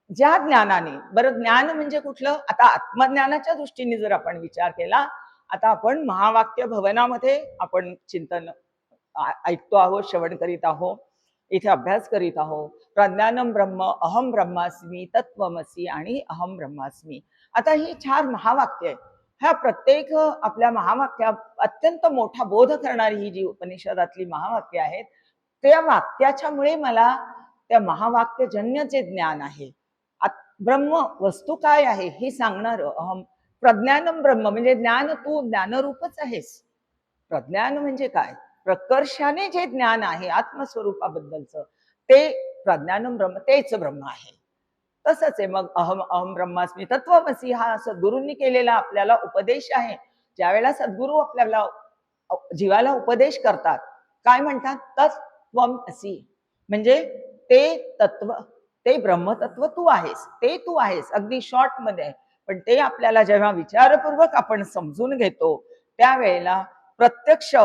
ज्या ज्ञानाने, बरं ज्ञान म्हणजे कुठलं, आता आत्मज्ञानाच्या दृष्टीने जर आपण विचार केला, आता आपण महावाक्य भवनामध्ये आपण चिंतन ऐकतो आहोत, श्रवण करीत आहोत, इथे अभ्यास करीत आहोत. प्रज्ञानम ब्रह्म, अहम ब्रह्मास्मी, तत्वमसी आणि अहम ब्रह्मास्मी. आता ही 4 महावाक्य आहे. ह्या प्रत्येक आपल्या महावाक्यात अत्यंत मोठा बोध करणारी ही जी उपनिषदातली महावाक्य आहेत, त्या वाक्याच्यामुळे मला त्या महावाक्यजन्य जे ज्ञान आहे, ब्रह्म वस्तू काय आहे हे सांगणार अहम. प्रज्ञानम ब्रह्म म्हणजे ज्ञान, तू ज्ञानरूपच आहेस. प्रज्ञान म्हणजे काय, प्रकर्षाने जे ज्ञान आहे आत्मस्वरूपाबद्दलचं, ते प्रज्ञानम ब्रह्म, तेच ब्रह्म आहे. तसंच आहे मग अहम अहम ब्रह्मास्मी तत्वमसी हा सद्गुरूंनी केलेला आपल्याला उपदेश आहे. ज्यावेळेला सद्गुरू आपल्याला जीवाला उपदेश करतात, काय म्हणतात, तत्वम असी, म्हणजे ते तत्व, ते ब्रह्मतत्व तू आहेस, ते तू आहेस. अगदी शॉर्ट मध्ये. पण ते आपल्याला जेव्हा विचारपूर्वक आपण समजून घेतो, त्यावेळेला प्रत्यक्ष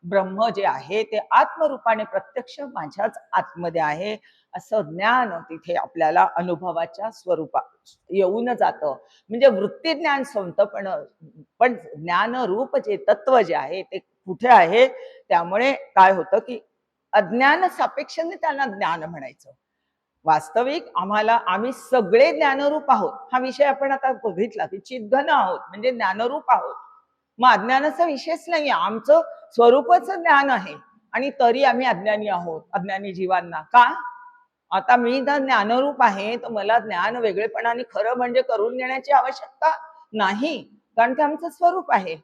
ब्रह्म जे आहे ते आत्मरूपाने प्रत्यक्ष माझ्याच आतमध्ये आहे असं ज्ञान तिथे आपल्याला अनुभवाच्या स्वरूपात येऊन जातं. म्हणजे वृत्ती ज्ञान संत, पण ज्ञानरूप जे तत्व जे आहे ते कुठे आहे. त्यामुळे काय होतं की अज्ञान सापेक्षाने त्यांना ज्ञान म्हणायचं. वास्तविक आम्ही सगळे ज्ञानरूप आहोत. हा विषय आपण आता बघितला की चिद्घन आहोत म्हणजे ज्ञानरूप आहोत. मग अज्ञानाचा विषयच नाहीये, आमचं स्वरूपच ज्ञान आहे आणि तरी आम्ही अज्ञानी आहोत, अज्ञानी जीवांना. का? आता मी जर ज्ञानरूप आहे तर मला ज्ञान वेगळेपणाने खरं म्हणजे करून घेण्याची आवश्यकता नाही, कारण ते आमचं स्वरूप आहे.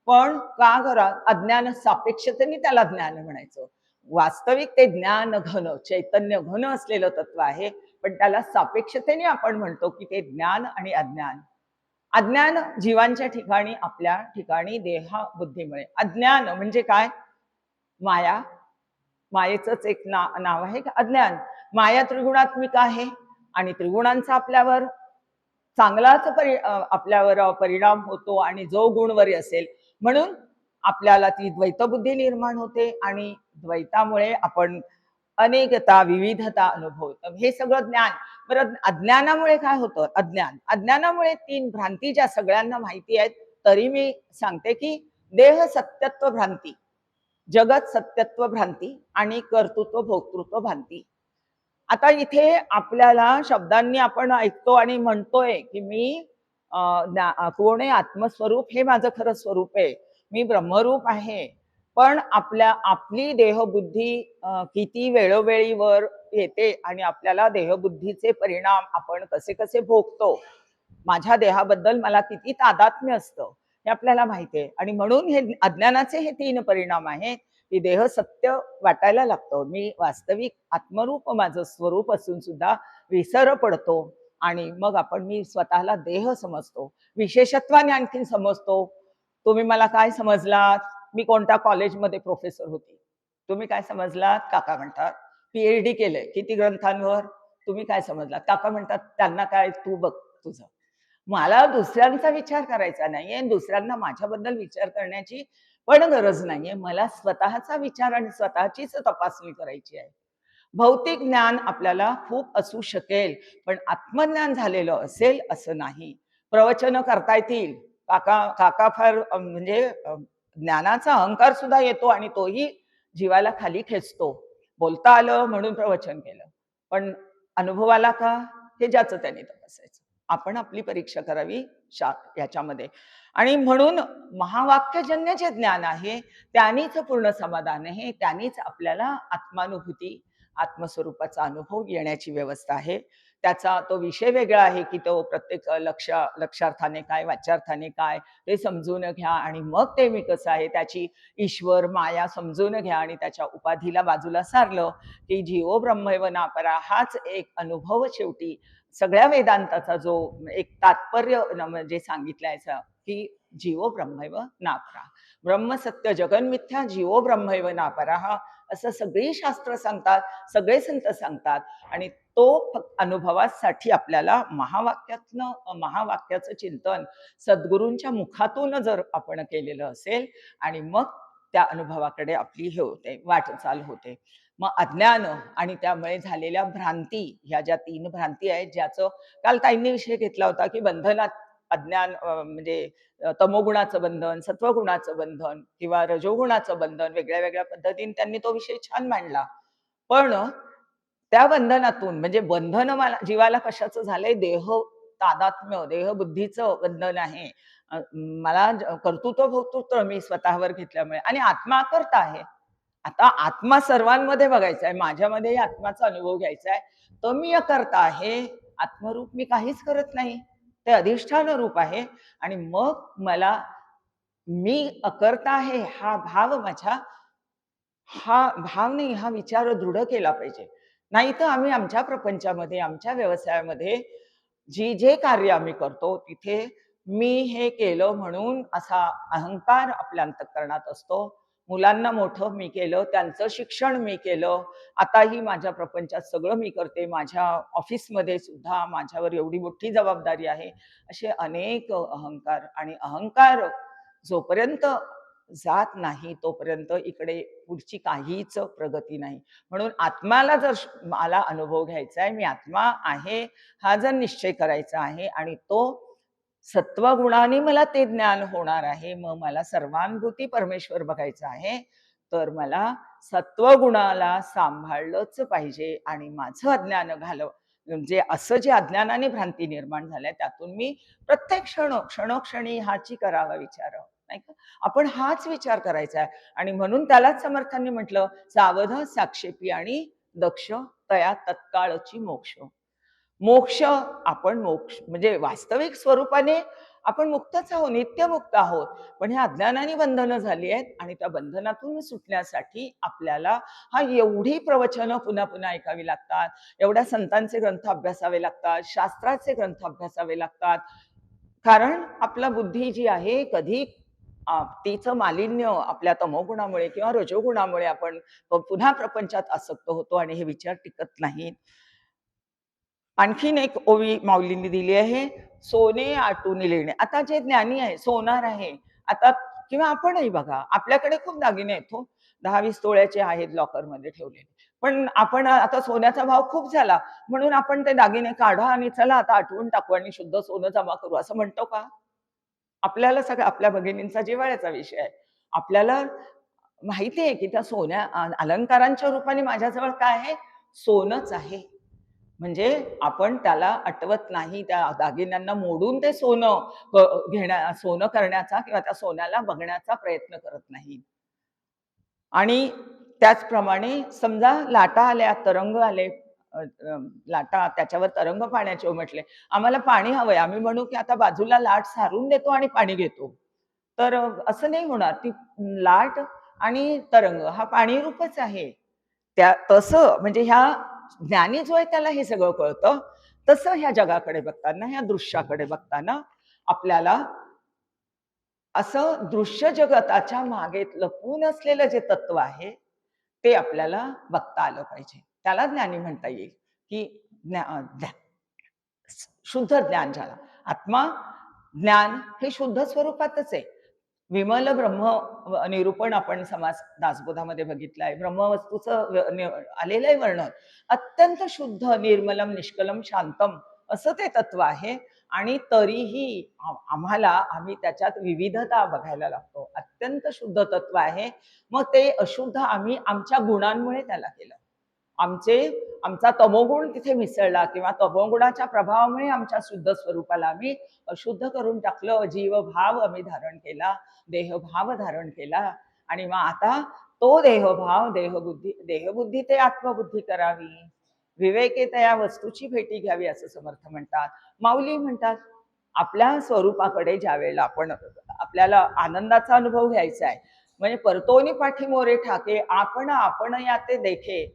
पण का करा, अज्ञान सापेक्षतेने त्याला ज्ञान म्हणायचं. वास्तविक ते ज्ञान घन, चैतन्य घन असलेलं तत्व आहे, पण त्याला सापेक्षतेने आपण म्हणतो की ते ज्ञान आणि अज्ञान. अज्ञान जीवांच्या ठिकाणी, आपल्या ठिकाणी देहा बुद्धीमुळे. अज्ञान म्हणजे काय, माया, मायेचंच एक नाव आहे का अज्ञान. माया त्रिगुणात्मिक आहे आणि त्रिगुणांचा आपल्यावर चांगलाच आपल्यावर परिणाम होतो आणि जो गुणवरी असेल म्हणून आपल्याला ती द्वैतबुद्धी निर्माण होते आणि द्वैतामुळे आपण अनेकता, विविधता अनुभवतो. हे सगळं ज्ञान. बरं, अज्ञानामुळे काय होतं, अज्ञानामुळे 3 भ्रांती ज्या सगळ्यांना माहिती आहेत, तरी मी सांगते की देह सत्यत्व भ्रांती, जगत सत्यत्व भ्रांती आणि कर्तृत्व भोक्तृत्व भ्रांती. आता इथे आपल्याला शब्दांनी आपण ऐकतो आणि म्हणतोय की मी कोण आहे, आत्मस्वरूप हे माझं खरं स्वरूप आहे, मी ब्रह्मरूप आहे. पण आपली देहबुद्धी किती वेळोवेळीवर येते आणि आपल्याला देहबुद्धीचे परिणाम आपण कसे कसे भोगतो, माझ्या देहाबद्दल मला किती तादात्म्य असतं हे आपल्याला माहिती आहे. आणि म्हणून हे अज्ञानाचे हे 3 परिणाम आहेत की देह सत्य वाटायला लागतो, मी वास्तविक आत्मरूप माझं स्वरूप असून सुद्धा विसर पडतो आणि मग मी स्वतःला देह समजतो, विशेषत्वाने आणखीन समजतो. तुम्ही मला काय समजलात, मी कोणत्या कॉलेजमध्ये प्रोफेसर होती, तुम्ही काय समजलात, काका म्हणतात PhD केलंय किती ग्रंथांवर, तुम्ही काय समजलात, काका म्हणतात त्यांना काय, तू बघ तुझं. मला दुसऱ्यांचा विचार करायचा नाहीये, दुसऱ्यांना माझ्याबद्दल विचार करण्याची पण गरज नाहीये. मला स्वतःचा विचार आणि स्वतःचीच तपासणी करायची आहे. भौतिक ज्ञान आपल्याला खूप असू शकेल, पण आत्मज्ञान झालेलं असेल असं नाही. प्रवचन करता येतील, काका फार म्हणजे ज्ञानाचा अहंकार सुद्धा येतो आणि तोही जीवाला खाली खेचतो. बोलता आलं म्हणून प्रवचन केलं, पण अनुभवाला का, हे ज्याचं त्याने तपासायचं. आपण आपली परीक्षा करावी याच्यामध्ये. आणि म्हणून महावाक्यजन्य जे ज्ञान आहे त्यानीच पूर्ण समाधान आहे, त्यानीच आपल्याला आत्मानुभूती, आत्मस्वरूपाचा अनुभव येण्याची व्यवस्था आहे. त्याचा तो विषय वेगळा आहे, की तो प्रत्येक लक्षार्थाने काय, वाच्यार्थाने काय ते समजून घ्या आणि मग ते मी कसं आहे त्याची ईश्वर, माया समजून घ्या आणि त्याच्या उपाधीला बाजूला सारलं, की जीवो ब्रह्मैव नापरा हाच एक अनुभव शेवटी सगळ्या वेदांताचा जो एक तात्पर्य म्हणजे सांगितलंय की जीवो ब्रह्मैव नापरा. ब्रह्म सत्य जगन्मिथ्या जीवो ब्रह्मैव नापराः असं सगळी शास्त्र सांगतात, सगळे संत सांगतात आणि तो अनुभवासाठी आपल्याला महावाक्याचं चिंतन सद्गुरूंच्या मुखातून जर आपण केलेलं असेल आणि मग त्या अनुभवाकडे आपली हे होते, वाटचाल होते. मग अज्ञान आणि त्यामुळे झालेल्या भ्रांती, ह्या ज्या 3 भ्रांती आहेत, ज्याचं काल ताईंनी विषय घेतला होता, की बंधनात अज्ञान म्हणजे तमोगुणाचं बंधन, सत्वगुणाचं बंधन किंवा रजोगुणाचं बंधन वेगळ्या-वेगळ्या पद्धतीने त्यांनी तो विषय छान मांडला. पण त्या बंधनातून म्हणजे बंधन मला जीवाला कशाचं झालंय तादात्म्य, देहबुद्धीचं बंधन आहे. मला कर्तृत्व भोक्तृत्व मी स्वतःवर घेतल्यामुळे आणि आत्मा अकर्ता आहे. आता आत्मा सर्वांमध्ये बघायचा आहे. माझ्यामध्येही आत्माचा अनुभव घ्यायचा आहे. तर मी अकर्ता आहे. आत्मरूप मी काहीच करत नाही. ते अधिष्ठान रूप आहे आणि मग मला मी अकर्ता आहे हा भाव हा भाव नाही, हा विचार दृढ केला पाहिजे. नाहीतर आम्ही आमच्या प्रपंचामध्ये, आमच्या व्यवसायामध्ये जे कार्य आम्ही करतो, तिथे मी हे केलं म्हणून असा अहंकार आपल्या अंतःकरणात असतो. मुलांना मोठं मी केलं, त्यांचं शिक्षण मी केलं. आताही माझ्या प्रपंचात सगळं मी करते. माझ्या ऑफिसमध्ये सुद्धा माझ्यावर एवढी मोठी जबाबदारी आहे. असे अनेक अहंकार आणि अहंकार जोपर्यंत जात नाही तोपर्यंत इकडे पुढची काहीच प्रगती नाही. म्हणून आत्म्याला जर मला अनुभव घ्यायचा आहे, मी आत्मा आहे हा जर निश्चय करायचा आहे आणि तो सत्वगुणाने मला ते ज्ञान होणार आहे. मग मला सर्वानुभूती परमेश्वर बघायचा आहे. तर मला सत्वगुणाला सांभाळलंच पाहिजे आणि माझं अज्ञान म्हणजे असं जे अज्ञानाने भ्रांती निर्माण झाल्या त्यातून मी प्रत्येक क्षणोक्षणी हाची करावा विचार. नाही का? आपण हाच विचार करायचा आहे आणि म्हणून त्यालाच समर्थांनी म्हटलं सावध साक्षेपी आणि दक्ष तया तत्काळची मोक्ष. मोक्ष म्हणजे वास्तविक स्वरूपाने आपण मुक्तच आहोत, नित्यमुक्त आहोत. पण ह्या अज्ञानाने बंधनं झाली आहेत आणि त्या बंधनातून सुटण्यासाठी आपल्याला एवढी प्रवचनं पुन्हा पुन्हा ऐकावी लागतात. एवढ्या संतांचे ग्रंथ अभ्यासावे लागतात, शास्त्राचे ग्रंथ अभ्यासावे लागतात. कारण आपला बुद्धी जी आहे कधी तिचं मालिन्य आपल्या तमोगुणामुळे किंवा रजोगुणामुळे आपण पुन्हा प्रपंचात आसक्त होतो आणि हे विचार टिकत नाहीत. आणखीन एक ओवी माऊलींनी दिली आहे, सोने आटून लेणे. आता जे ज्ञानी आहे, सोनार आहे. आता किंवा आपणही बघा, आपल्याकडे खूप दागिने आहेत हो. 10-20 तोळ्याचे आहेत लॉकरमध्ये ठेवलेले. पण आपण आता सोन्याचा भाव खूप झाला, म्हणून आपण ते दागिने काढा आणि चला आता आठवून टाकू आणि शुद्ध सोनं जमा करू, असं म्हणतो का? आपल्याला सगळं आपल्या भगिनींचा जिव्हाळ्याचा विषय आहे. आपल्याला माहिती आहे, की त्या अलंकारांच्या रूपाने माझ्याजवळ काय आहे? सोनंच आहे. म्हणजे आपण त्याला आठवत नाही, त्या दागिन्यांना मोडून ते सोनं करण्याचा किंवा त्या सोन्याला बघण्याचा प्रयत्न करत नाही. आणि त्याचप्रमाणे समजा लाटा आल्या, तरंग आले, लाटा त्याच्यावर तरंग पाण्याचे उमटले. आम्हाला पाणी हवंय. आम्ही म्हणू, की आता बाजूला लाट सारून देतो आणि पाणी घेतो. तर असं नाही होणार. ती लाट आणि तरंग हा पाणी रूपच आहे. तसं म्हणजे ह्या ज्ञानी जो आहे त्याला हे सगळं कळतं. तसं ह्या जगाकडे बघताना, ह्या दृश्याकडे बघताना आपल्याला असं दृश्य जगताच्या मागे लपून असलेलं जे तत्व आहे, ते आपल्याला बघता आलं पाहिजे. त्याला ज्ञानी म्हणता येईल, की शुद्ध ज्ञान ज्याला. आत्मा, ज्ञान हे शुद्ध स्वरूपातच आहे. विमल ब्रह्म निरूपण आपण समास दासबोधामध्ये बघितलं आहे. ब्रह्मवस्तूचं आलेलं आहे वर्णन. अत्यंत शुद्ध, निर्मलम, निष्कलम, शांतम असं ते तत्व आहे आणि तरीही आम्ही त्याच्यात विविधता बघायला लागतो. अत्यंत शुद्ध तत्व आहे. मग ते अशुद्ध आम्ही आमच्या गुणांमुळे त्याला केलं. आमचा तमोगुण तिथे मिसळला किंवा तमोगुणाच्या प्रभावामुळे आमच्या शुद्ध स्वरूपाला आम्ही अशुद्ध करून टाकलं. जीवभाव आम्ही धारण केला, देहभाव धारण केला आणि मग आता तो देहभाव देहबुद्धी ते आत्मबुद्धी करावी. विवेकेतया वस्तूची भेटी घ्यावी असं समर्थ म्हणतात. माऊली म्हणतात आपल्या स्वरूपाकडे ज्या वेळेला आपण आपल्याला आनंदाचा अनुभव घ्यायचा आहे, म्हणजे परतोनी पाठी मोरे ठाके आपण आपण या ते देखे.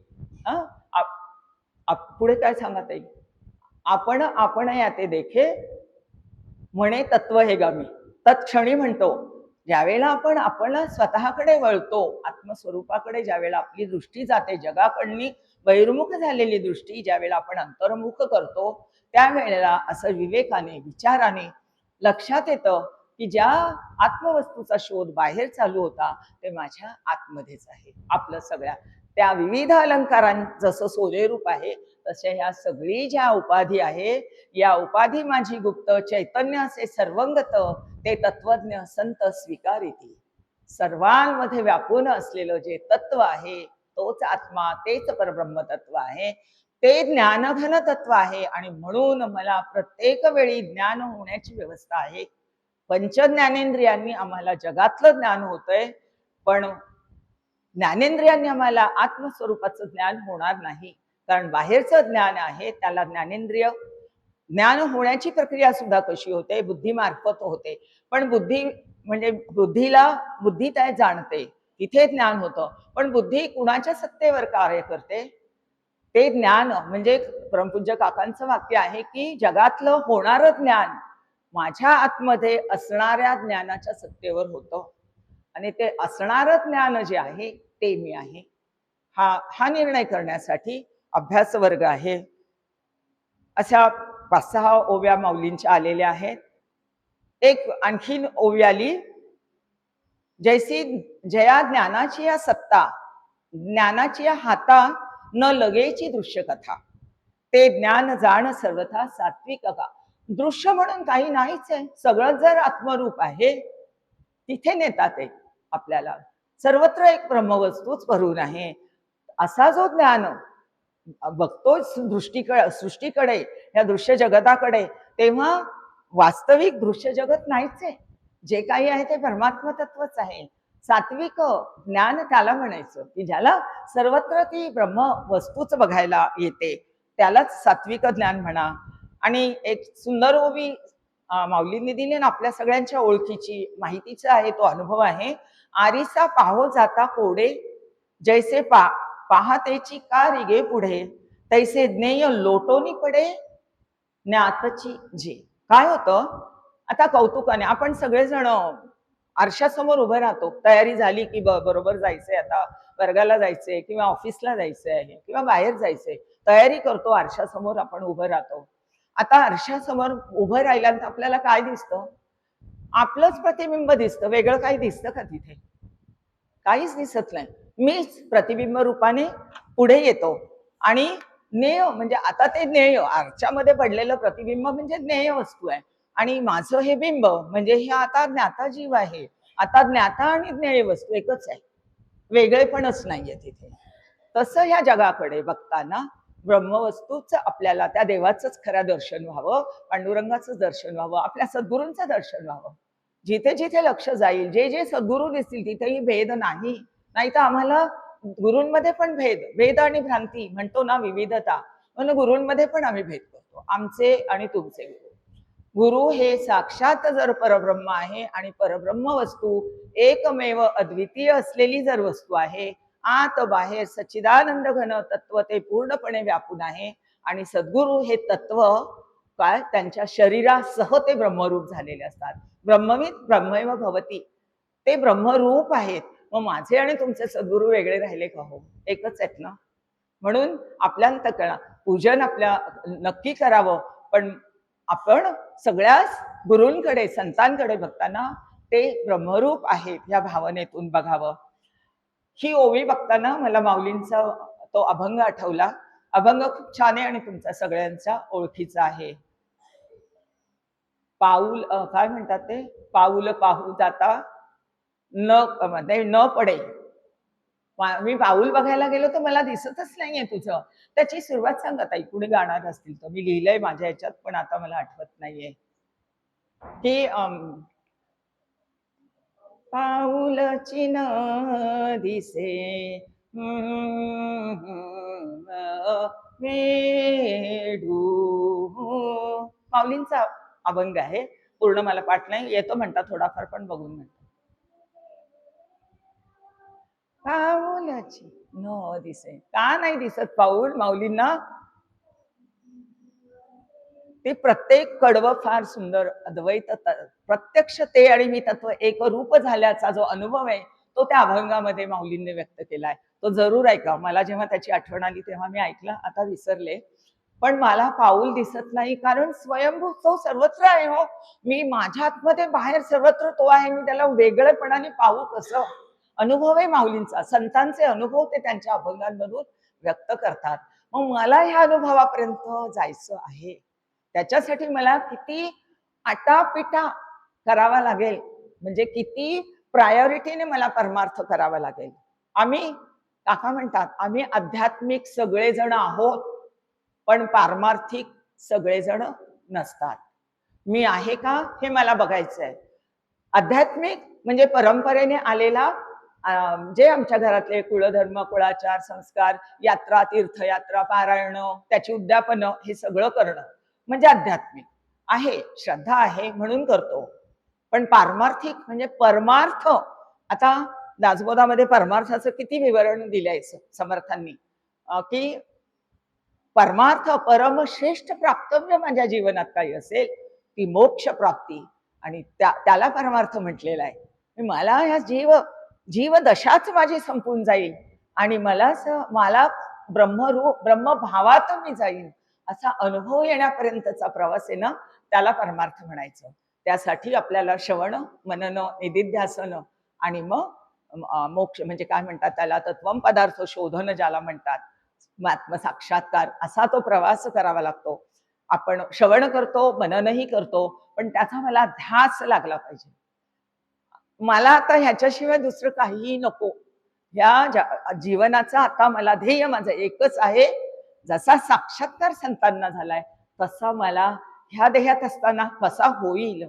पुढे काय सांगत आहे, आपण आपण या ते देखे म्हणे तत्व हे गामी. तत्क्षणी म्हणतो ज्यावेळेला आपण स्वतःकडे वळतो, आत्मस्वरूपाकडे ज्यावेळेला आपली दृष्टी जाते, जगाकडनी बहिर्मुख झालेली दृष्टी ज्यावेळेला आपण अंतर्मुख करतो, त्यावेळेला असं विवेकाने विचाराने लक्षात येतं की ज्या आत्मवस्तूचा शोध बाहेर चालू होता ते माझ्या आतमध्येच आहे. आपलं सगळ्या त्या विविध अलंकारां जसं सोनेरूप आहे तसे ह्या सगळी ज्या उपाधी आहे, या उपाधी माझी गुप्त चैतन्य असे सर्वंगत ते तत्वज्ञ संत स्वीकारिती. सर्वांमध्ये व्यापून असलेलं जे तत्व आहे तोच आत्मा, तेच परब्रह्म तत्व आहे, ते ज्ञानघन तत्व आहे. आणि म्हणून मला प्रत्येक वेळी ज्ञान होण्याची व्यवस्था आहे. पंच ज्ञानेंद्रियांनी आम्हाला जगातलं ज्ञान होतंय, पण ज्ञानेंद्रियांनी आम्हाला आत्मस्वरूपाचं ज्ञान होणार नाही. कारण बाहेरचं ज्ञान आहे त्याला ज्ञानेंद्रिय ज्ञान होण्याची प्रक्रिया सुद्धा कशी होते, बुद्धीमार्फत होते. पण बुद्धी म्हणजे बुद्धी काय जाणते, तिथे ज्ञान होतं. पण बुद्धी कुणाच्या सत्तेवर कार्य करते ते ज्ञान म्हणजे परमपूज्य काकांचं वाक्य आहे की जगातलं होणारं ज्ञान माझ्या आतमध्ये असणाऱ्या ज्ञानाच्या सत्तेवर होतं. आणि ते असणारं ज्ञान जे आहे ते मी आहे. हा निर्णय करण्यासाठी अभ्यास वर्ग आहे. अशा 5-6 ओव्या माऊलींच्या आलेल्या आहेत. एक आणखीन ओवी आली, जैसी जया ज्ञानाची या सत्ता, ज्ञानाची या हाता न लगेची दृश्य कथा, ते ज्ञान जाण सर्वथा सात्विक का. दृश्य म्हणून काही नाहीच आहे, सगळं जर आत्मरूप आहे तिथे नेतात ते आपल्याला. सर्वत्र एक ब्रह्मवस्तूच भरून आहे. असा जो ज्ञान बघतो सृष्टीकडे, या दृश्य जगताकडे, तेव्हा वास्तविक दृश्य जगत नाहीच आहे. जे काही आहे ते परमात्मा तत्वच आहे. सात्विक ज्ञान त्याला म्हणायचं की ज्याला सर्वत्र ती ब्रह्म वस्तूच बघायला येते, त्यालाच सात्विक ज्ञान म्हणा. आणि एक सुंदर ओवी माऊलींनी दिली ना, आपल्या सगळ्यांच्या ओळखीची माहितीचा आहे, तो अनुभव आहे. आरिसा पाहो जाता कोडे, जैसे पाहतेची का रिगे पुढे, तैसे ज्ञेय लोटोनी पडे ज्ञातची जे. काय होतं, आता कौतुकाने आपण सगळेजण आरशासमोर उभं राहतो, तयारी झाली की बरोबर जायचंय, आता वर्गाला जायचंय किंवा ऑफिसला जायचंय आहे किंवा बाहेर जायचंय, तयारी करतो, आरशासमोर आपण उभं राहतो. आता आरशासमोर उभं राहिल्यानंतर आपल्याला काय दिसतं, आपलंच प्रतिबिंब दिसतं. वेगळं काही दिसतं का तिथे? काहीच दिसत नाही. मीच प्रतिबिंब रूपाने पुढे येतो आणि ज्ञेय म्हणजे आता ते ज्ञेय आरशामध्ये पडलेलं प्रतिबिंब म्हणजे ज्ञेय वस्तू आहे आणि माझं हे बिंब म्हणजे हे आता ज्ञाता जीव आहे. आता ज्ञाता आणि ज्ञेय वस्तू एकच आहे, वेगळेपणच नाहीये तिथे. तसं ह्या जगाकडे बघताना ब्रह्मवस्तूच आपल्याला, त्या देवाचंच खरं दर्शन व्हावं, पांडुरंगाचं दर्शन व्हावं, आपल्या सद्गुरूंचं दर्शन व्हावं. जिथे जिथे लक्ष जाईल, जे जे सद्गुरू दिसतील तिथेही भेद नाही. नाही तर आम्हाला गुरूंमध्ये पण भेद आणि भ्रांती म्हणतो ना, विविधता, म्हणून गुरूंमध्ये पण आम्ही भेद करतो, आमचे आणि तुमचे गुरु. गुरु हे साक्षात जर परब्रह्म आहे आणि परब्रह्म वस्तू एकमेव अद्वितीय असलेली जर वस्तू आहे, आत बाहेर सच्चिदानंद घन तत्व ते पूर्णपणे व्यापून आहे. आणि सद्गुरू हे तत्व काय त्यांच्या शरीरासह ते ब्रह्मरूप झालेले असतात. ब्रह्मविद ब्रह्मैव भवती, ते ब्रह्मरूप आहेत. मग माझे आणि तुमचे सद्गुरू वेगळे राहिले का? हो, एकच आहेत ना. म्हणून आपल्या अंतःकरणात पूजन आपल्या नक्की करावं, पण आपण सगळ्याच गुरूंकडे संतांकडे बघताना ते ब्रह्मरूप आहेत ह्या भावनेतून बघावं. ही ओवी बघताना मला माऊलींचा तो अभंग आठवला. अभंग खूप छान आहे आणि तुमचा सगळ्यांचा ओळखीचा आहे. पाऊल काय म्हणतात ते, पाऊल पाहू जाता न पडे. मी पाऊल बघायला गेलो तर मला दिसतच नाहीये तुझं. त्याची सुरुवात सांगा ताई, कुणी गाणार असतील तर. मी लिहिलंय माझ्या ह्याच्यात पण आता मला आठवत नाहीये की पाऊलची न दिसे वेडू. माऊलींचा अभंग आहे, पूर्ण मला पाठ नाही येतो, म्हणता थोडाफार पण बघून म्हणतो. पाऊलाची न दिसे, का नाही दिसत पाऊल माऊलींना? ते प्रत्येक कडवं फार सुंदर अद्वैत प्रत्यक्ष ते आणि मी तत्व एक रूप झाल्याचा जो अनुभव आहे तो त्या अभंगामध्ये माऊलींनी व्यक्त केलाय. तो जरूर ऐका. मला जेव्हा त्याची आठवण आली तेव्हा मी ऐकला, आता विसरले. पण मला पाऊल दिसत नाही, कारण स्वयंभू तो सर्वत्र आहे हो. मी माझ्या आतमध्ये बाहेर सर्वत्र तो आहे, मी त्याला वेगळेपणाने पाहू कसं? अनुभव आहे माऊलींचा, संतांचे अनुभव ते त्यांच्या अभंगांमधून व्यक्त करतात. मग मला ह्या अनुभवापर्यंत जायचं आहे, त्याच्यासाठी मला किती आटापिटा करावा लागेल, म्हणजे किती प्रायोरिटीने मला परमार्थ करावा लागेल. आम्ही काका म्हणतात आम्ही आध्यात्मिक सगळेजण आहोत, पण पारमार्थिक सगळेजण नसतात. मी आहे का हे मला बघायचं आहे. आध्यात्मिक म्हणजे परंपरेने आलेला जे आमच्या घरातले कुळधर्म, कुळाचार, संस्कार, यात्रा, तीर्थयात्रा, पारायण, त्याची उद्यापन, हे सगळं करणं म्हणजे आध्यात्मिक आहे, श्रद्धा आहे म्हणून करतो. पण पारमार्थिक म्हणजे परमार्थ. आता दासबोधामध्ये परमार्थाचं किती विवरण दिलंय समर्थांनी, की परमार्थ परमश्रेष्ठ प्राप्तव्य माझ्या जीवनात काही असेल ती मोक्ष प्राप्ती, आणि त्याला परमार्थ म्हटलेला आहे. मला ह्या जीव दशाच माझी संपून जाईल आणि मला ब्रह्मरूप ब्रह्मभावात मी जाईन असा अनुभव येण्यापर्यंतचा प्रवास आहे ना, त्याला परमार्थ म्हणायचं. त्यासाठी आपल्याला श्रवण, मनन, निदिध्यासन आणि मग मोक्ष म्हणजे काय म्हणतात त्याला, तत्वम पदार्थ शोधन ज्याला म्हणतात, आत्मसाक्षात्कार, असा तो प्रवास करावा लागतो. आपण श्रवण करतो, मननही करतो, पण त्याचा मला ध्यास लागला पाहिजे. मला आता ह्याच्याशिवाय दुसरं काहीही नको. ह्या जीवनाचा आता मला ध्येय माझं एकच आहे. जसा साक्षात्कार संतांना झालाय तसा मला ह्या देहात असताना कसा होईल,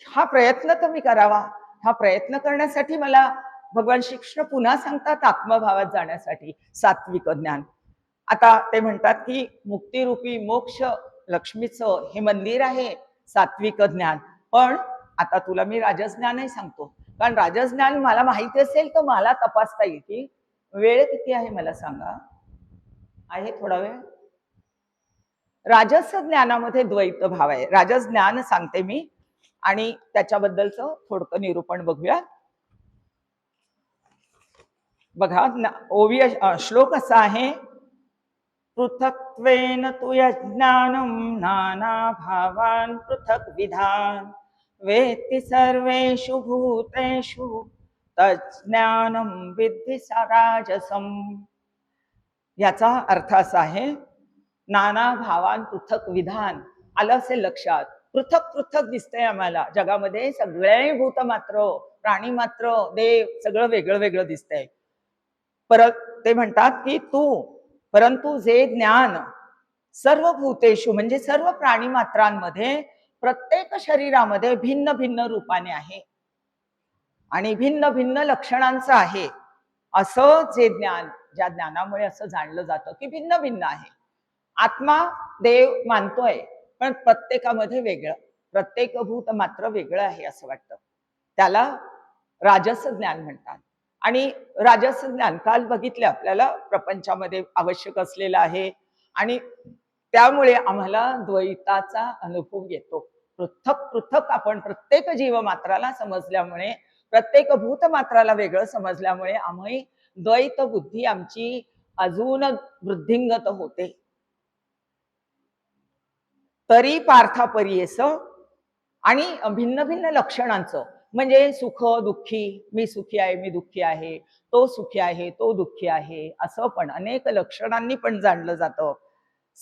हा प्रयत्न तर मी करावा. हा प्रयत्न करण्यासाठी मला भगवान श्रीकृष्ण पुन्हा सांगतात आत्मभावात जाण्यासाठी सात्विक ज्ञान. आता ते म्हणतात की मुक्तिरूपी मोक्ष लक्ष्मीचं हे मंदिर आहे सात्विक ज्ञान. पण आता तुला मी राजज्ञानही सांगतो, कारण राजज्ञान मला माहिती असेल तर मला तपासता येईल. की वेळ किती आहे मला सांगा? आहे थोडा वेळ? राजस ज्ञानामध्ये द्वैत भाव आहे. राजस ज्ञान सांगते मी आणि त्याच्याबद्दलचं थोडकं निरूपण बघूया. बघा, ओवी श्लोक असा आहे, पृथक्त्वेन तु यज्ञानं नाना भावान् पृथक् विधान वेत्ति सर्वेषु भूतेषु तज्ज्ञानं विद्धि राजसम. याचा अर्थ असा आहे, नाना भावान पृथक विधान. आलं असेल लक्षात? पृथक पृथक दिसतंय आम्हाला जगामध्ये, सगळे भूत मात्र, प्राणी मात्र, देव सगळं वेगळं वेगळं दिसतंय. परत ते म्हणतात की परंतु जे ज्ञान सर्व भूतेषु म्हणजे सर्व प्राणी मात्रांमध्ये, प्रत्येक शरीरामध्ये भिन्न भिन्न रूपाने आहे आणि भिन्न भिन्न लक्षणांचं आहे, असं जे ज्ञान, ज्या ज्ञानामुळे असं जाणलं जातं की भिन्न भिन्न आहे. आत्मा देव मानतोय, पण प्रत्येकामध्ये वेगळं, प्रत्येक भूत मात्र वेगळं आहे असं वाटतं. त्याला राजस ज्ञान म्हणतात. आणि राजस ज्ञान काल बघितले आपल्याला प्रपंचामध्ये आवश्यक असलेलं आहे, आणि त्यामुळे आम्हाला द्वैताचा अनुभव येतो. पृथक पृथक आपण प्रत्येक जीवमात्राला समजल्यामुळे, प्रत्येक भूतमात्राला वेगळं समजल्यामुळे आम्ही द्वैत बुद्धी आमची अजून वृद्धिंगत होते. तरी पार्थापरियेस आणि भिन्न भिन्न लक्षणांचं, म्हणजे सुख दुःखी, मी सुखी आहे मी दुःखी आहे, तो सुखी आहे तो दुःखी आहे, असं पण अनेक लक्षणांनी पण जाणलं जातं.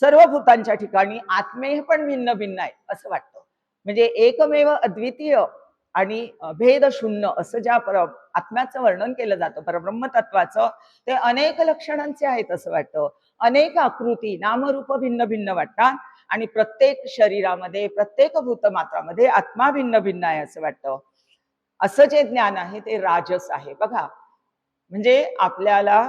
सर्व भूतांच्या ठिकाणी आत्मेय पण भिन्न भिन्न आहे असं वाटतं. म्हणजे एकमेव अद्वितीय आणि भेद शून्य असं ज्या आत्म्याचं वर्णन केलं जातं, परब्रह्म तत्वाचं, ते अनेक लक्षणांचे आहेत असं वाटतं. अनेक आकृती नामरूप भिन्न भिन्न वाटतात आणि प्रत्येक शरीरामध्ये, प्रत्येक भूतमात्रामध्ये आत्मा भिन्न भिन्न आहे असं वाटतं. असं जे ज्ञान आहे ते राजस आहे. बघा, म्हणजे आपल्याला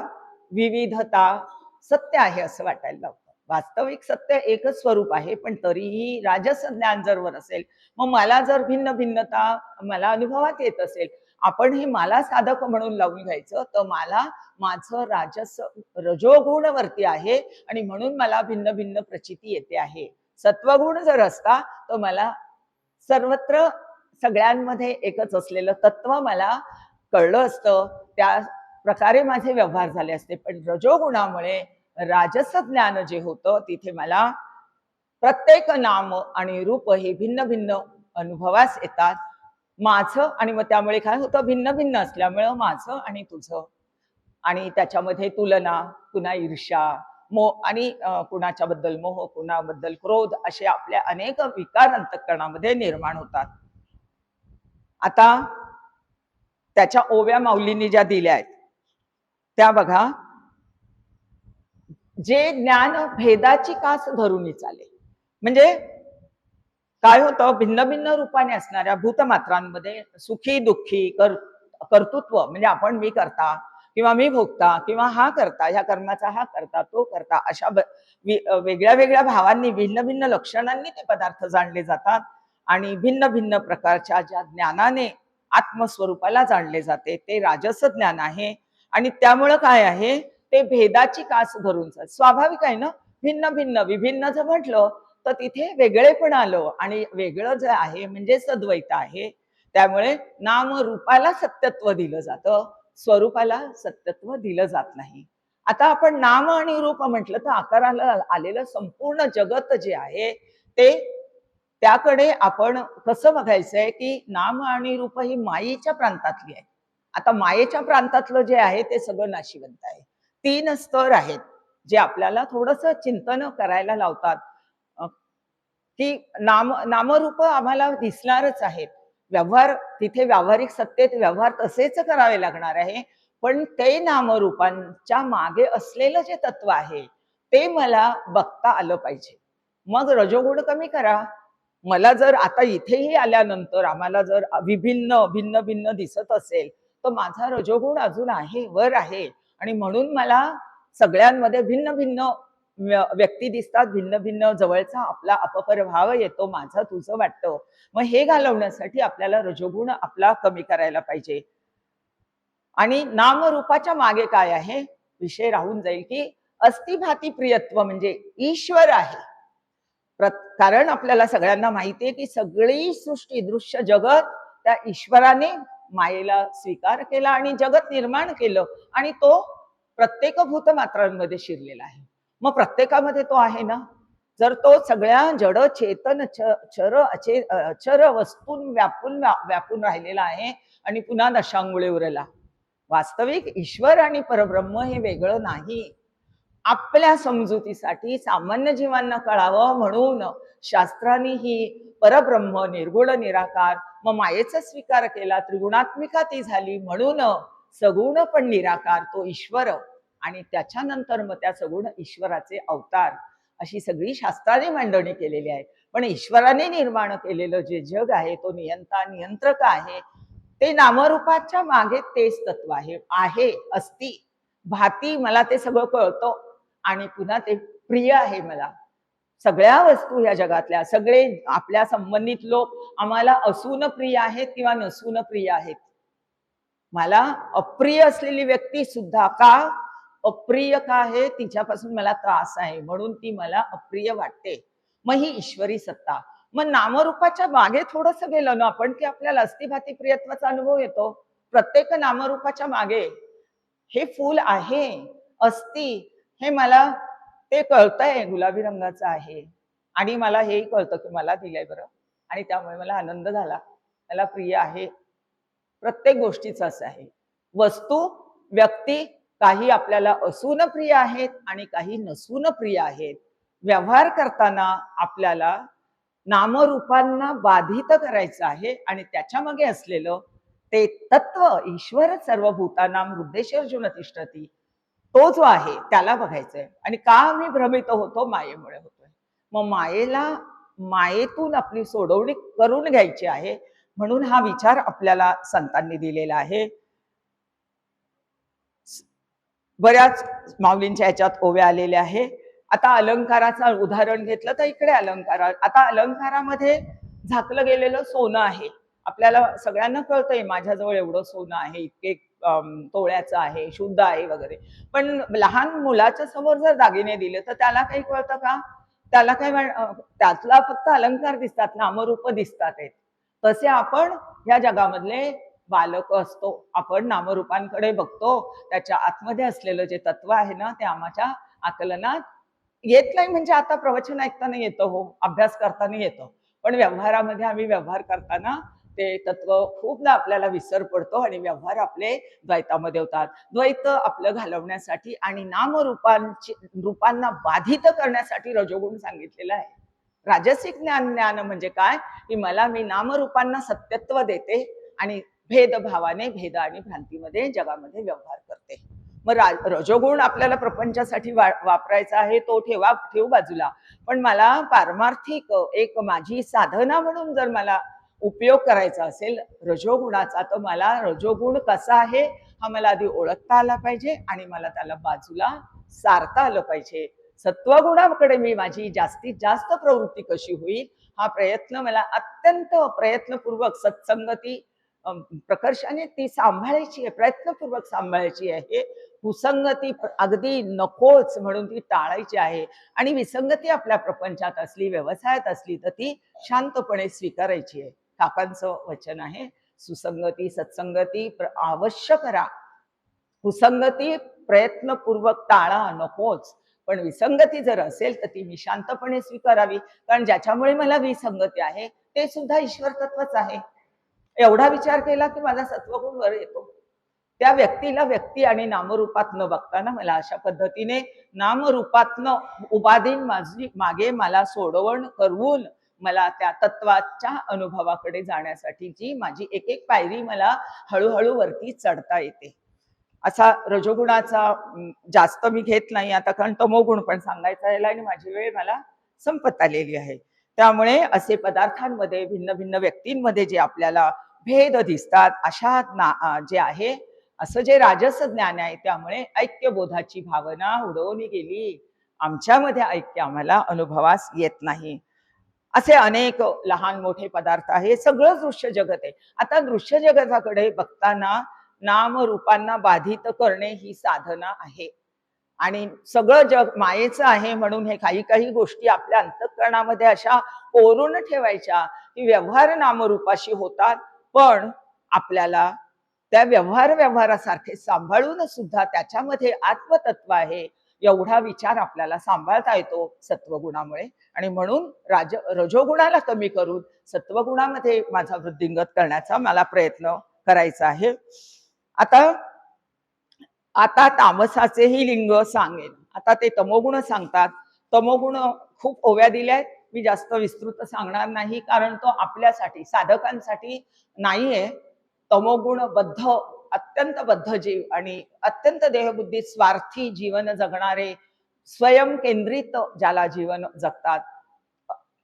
विविधता, सत्य आहे असं वाटायला लागतं. वास्तविक सत्य एकच स्वरूप आहे, पण तरीही राजस ज्ञान जर वर असेल, मग मला जर भिन्न भिन्नता मला अनुभवात येत असेल, आपण हे मला साधक म्हणून लावून घ्यायचं, तर मला माझं राजस रजोगुण वरती आहे आणि म्हणून मला भिन्न भिन्न प्रचिती येते आहे. सत्वगुण जर असता तर मला सर्वत्र सगळ्यांमध्ये एकच असलेलं तत्व मला कळलं असतं, त्या प्रकारे माझे व्यवहार झाले असते. पण रजोगुणामुळे राजस ज्ञान जे होतं तिथे मला प्रत्येक नाम आणि रूप हे भिन्न भिन्न अनुभवास येतात. माझं आणि मग त्यामुळे काय होतं, भिन्न भिन्न असल्यामुळं माझं आणि तुझं आणि त्याच्यामध्ये तुलना, पुन्हा ईर्ष्या, मोह आणि कुणाच्या बद्दल मोह, कुणाबद्दल क्रोध असे आपल्या अनेक विकार अंतःकरणामध्ये निर्माण होतात. आता त्याच्या ओव्या माऊलींनी ज्या दिल्या आहेत त्या बघा. जे ज्ञान भेदाची कास धरून चाले, म्हणजे काय होतं, भिन्न भिन्न रूपाने असणाऱ्या भूतमात्रांमध्ये सुखी दुःखी कर्तृत्व म्हणजे आपण मी करता किंवा मी भोगता किंवा हा करता, ह्या कर्माचा हा करता तो करता, अशा वेगळ्या वेगळ्या भावांनी भिन्न भिन्न लक्षणांनी ते पदार्थ जाणले जातात आणि भिन्न भिन्न प्रकारच्या ज्या ज्ञानाने आत्मस्वरूपाला जाणले जाते ते राजस ज्ञान आहे. आणि त्यामुळं काय आहे, ते भेदाची कास धरून स्वाभाविक आहे ना. भिन्न भिन्न विभिन्न जर म्हटलं तर तिथे वेगळेपण आलं आणि वेगळं जे आहे म्हणजे सद्वैत आहे. त्यामुळे नाम रूपाला सत्यत्व दिलं जातं, स्वरूपाला सत्यत्व दिलं जात नाही. आता आपण नाम आणि रूप म्हटलं तर आकाराला आलेलं संपूर्ण जगत जे आहे ते त्याकडे आपण कसं बघायचंय की नाम आणि रूप ही मायेच्या प्रांतातली आहे. आता मायेच्या प्रांतातलं जे आहे ते सगळं नाशिवंत आहे. 3 स्तर आहेत जे आपल्याला थोडस चिंतन करायला लावतात की नामरूप आम्हाला दिसणारच आहेत. व्यवहार तिथे व्यावहारिक सत्तेत व्यवहार तसेच करावे लागणार आहे, पण ते नामरूपांच्या मागे असलेलं जे तत्व आहे ते मला बघता आलं पाहिजे. मग रजोगुण कमी करा. मला जर आता इथेही आल्यानंतर आम्हाला जर विभिन्न भिन्न भिन्न दिसत असेल तर माझा रजोगुण अजून आहे, वर आहे आणि म्हणून मला सगळ्यांमध्ये भिन्न भिन्न व्यक्ती दिसतात, भिन्न भिन्न जवळचा आपला अपपर भाव येतो, माझं तुझं वाटतं. मग हे घालवण्यासाठी आपल्याला रजोगुण आपला कमी करायला पाहिजे. आणि नामरूपाच्या मागे काय आहे विषय राहून जाईल की अस्थिभाती प्रियत्व म्हणजे ईश्वर आहे. कारण आपल्याला सगळ्यांना माहिती आहे की सगळी सृष्टी दृश्य जगत त्या ईश्वराने मायेला स्वीकार केला आणि जगत निर्माण केलं आणि तो प्रत्येक भूतमात्रांमध्ये शिरलेला आहे. मग प्रत्येकामध्ये तो आहे ना. जर तो सगळ्या जड चेतन अचर वस्तून व्यापून राहिलेला आहे आणि पुन्हा दशांगुळे उरला. वास्तविक ईश्वर आणि परब्रह्म हे वेगळं नाही. आपल्या समजुतीसाठी सामान्य जीवांना कळावं म्हणून शास्त्रांनी ही परब्रह्म निर्गुण निराकार मग मायेचा स्वीकार केला, त्रिगुणात्मिका ती झाली म्हणून सगुण पण निराकार तो ईश्वर आणि त्याच्यानंतर मग त्या सगुण ईश्वराचे अवतार अशी सगळी शास्त्राने मांडणी केलेली आहे. पण ईश्वराने निर्माण केलेलं जे जग आहे तो नियंता नियंत्रक आहे. ते नामरूपाच्या मागे तेच तत्व आहे अस्ति भाती. मला ते सगळं कळतं आणि पुन्हा ते प्रिय आहे. मला सगळ्या वस्तू या जगातल्या सगळे आपल्या संबंधित लोक आम्हाला असून प्रिय आहेत किंवा नसून प्रिय आहेत. मला अप्रिय असलेली व्यक्ती सुद्धा का अप्रिय का आहे, तिच्यापासून मला त्रास आहे म्हणून ती मला अप्रिय वाटते. मग ही ईश्वरी सत्ता. मग नामरूपाच्या मागे थोडस गेलं ना आपण की आपल्याला अस्थिभाती प्रियत्वाचा अनुभव येतो. प्रत्येक नामरूपाच्या मागे हे फूल आहे अस्ति हे मला ते कळतंय गुलाबी रंगाचं आहे आणि मला हेही कळतं की मला दिलंय बरं आणि त्यामुळे मला आनंद झाला, मला प्रिय आहे. प्रत्येक गोष्टीचं असं आहे. वस्तू व्यक्ती काही आपल्याला असून प्रिय आहेत आणि काही नसून प्रिय आहेत. व्यवहार करताना आपल्याला नामरूपांना बाधित करायचं आहे आणि त्याच्या मागे असलेलं ते तत्व ईश्वर सर्वभूतानां हृद्देशर्जुन तिष्ठती तो जो आहे त्याला बघायचंय. आणि का आम्ही भ्रमित होतो, मायेमुळे होतोय. मग मायेतून आपली सोडवणी करून घ्यायची आहे म्हणून हा विचार आपल्याला संतांनी दिलेला आहे. बऱ्याच माऊलींच्या याच्यात ओव्या आलेल्या आहे. आता अलंकाराचं उदाहरण घेतलं तर इकडे अलंकार, आता अलंकारामध्ये झाकलं गेलेलं सोनं आहे. आपल्याला सगळ्यांना कळतंय माझ्याजवळ एवढं सोनं आहे, इतके तोळ्याचं आहे, शुद्ध आहे वगैरे. पण लहान मुलाच्या समोर जर दागिने दिले तर त्याला काही कळतं का? त्याला काय त्यातला फक्त अलंकार दिसतात, नामरूप दिसतात आहेत. तसे आपण या जगामधले बालक असतो, आपण नामरूपांकडे बघतो. त्याच्या आतमध्ये असलेलं जे तत्व आहे ना ते आमच्या आकलनात येत नाही. म्हणजे आता प्रवचन ऐकताना येतं, हो, अभ्यास करताना येतं, पण व्यवहारामध्ये आम्ही व्यवहार करताना ते तत्व खूपदा आपल्याला विसर पडतो आणि व्यवहार आपले द्वैतामध्ये होतात. द्वैत आपलं घालवण्यासाठी आणि रूपांना बाधित करण्यासाठी रजोगुण सांगितलेला आहे. राजसिक ज्ञान म्हणजे काय, की मी नामरूपांना सत्यत्व देते आणि भेदभावाने भेद आणि भ्रांतीमध्ये जगामध्ये व्यवहार करते. मग रजोगुण आपल्याला प्रपंचासाठी वापरायचा आहे, तो ठेवू बाजूला. पण मला पारमार्थिक एक माझी साधना म्हणून जर मला उपयोग करायचा असेल रजोगुणाचा, तर मला रजोगुण कसा आहे हा मला आधी ओळखता आला पाहिजे आणि मला त्याला बाजूला सारता आलं पाहिजे. सत्वगुणाकडे मी माझी जास्तीत जास्त प्रवृत्ती कशी होईल हा प्रयत्न मला अत्यंत प्रयत्नपूर्वक सत्संगती प्रकर्षाने ती सांभाळायची आहे, प्रयत्नपूर्वक सांभाळायची आहे. कुसंगती अगदी नकोच म्हणून ती टाळायची आहे आणि विसंगती आपल्या प्रपंचात असली, व्यवसायात असली तर ती शांतपणे स्वीकारायची आहे. काकांचं वचन आहे, सुसंगती सत्संगती अवश्य करा, कुसंगती प्रयत्नपूर्वक टाळा, नकोच. पण विसंगती जर असेल तर ती मी शांतपणे स्वीकारावी, कारण ज्याच्यामुळे मला विसंगती आहे ते सुद्धा ईश्वर तत्वच आहे. एवढा विचार केला की माझा सत्वगुण वर येतो. त्या व्यक्तीला व्यक्ती आणि नामरूपात न बघताना मला अशा पद्धतीने नामरूपातनं उपाधीन माझी मागे मला सोडवण करून मला त्या तत्वाच्या अनुभवाकडे जाण्यासाठीची माझी एक एक पायरी मला हळूहळू वरती चढता येते. असा रजोगुणाचा जास्त मी घेत नाही आता, कारण तमोगुण पण सांगायचा यायला आणि माझी वेळ मला संपत आलेली आहे. त्यामुळे असे पदार्थांमध्ये भिन्न भिन्न व्यक्तींमध्ये जे आपल्याला भेद दिसतात अशा जे आहे असं जे राजस ज्ञान आहे त्यामुळे ऐक्यबोधाची भावना उडवली गेली. आमच्यामध्ये ऐक्य आम्हाला अनुभवास येत नाही. असे अनेक लहान मोठे पदार्थ आहे, सगळं दृश्य जगत आहे. आता दृश्य जगताकडे बघताना नामरूपांना बाधित करणे ही साधना आहे आणि सगळं जग मायेचं आहे म्हणून हे काही काही गोष्टी आपल्या अंतःकरणामध्ये अशा कोरून ठेवायच्या की व्यवहार नामरूपाशी होतात, पण आपल्याला त्या व्यवहारासारखे सांभाळून सुद्धा त्याच्यामध्ये आत्मतत्व आहे एवढा विचार आपल्याला सांभाळता येतो सत्वगुणामुळे. आणि म्हणून रजोगुणाला कमी करून सत्वगुणामध्ये माझा वृद्धिंगत करण्याचा मला प्रयत्न करायचा आहे. आता तामसाचेही लिंग सांगेन. आता ते तमोगुण सांगतात. तमोगुण खूप ओव्या दिल्यात, मी जास्त विस्तृत सांगणार नाही, कारण तो आपल्यासाठी साधकांसाठी नाहीये. तमोगुण अत्यंत बद्ध जीव आणि अत्यंत देहबुद्धी स्वार्थी जीवन जगणारे, स्वयं केंद्रित ज्याला जीवन जगतात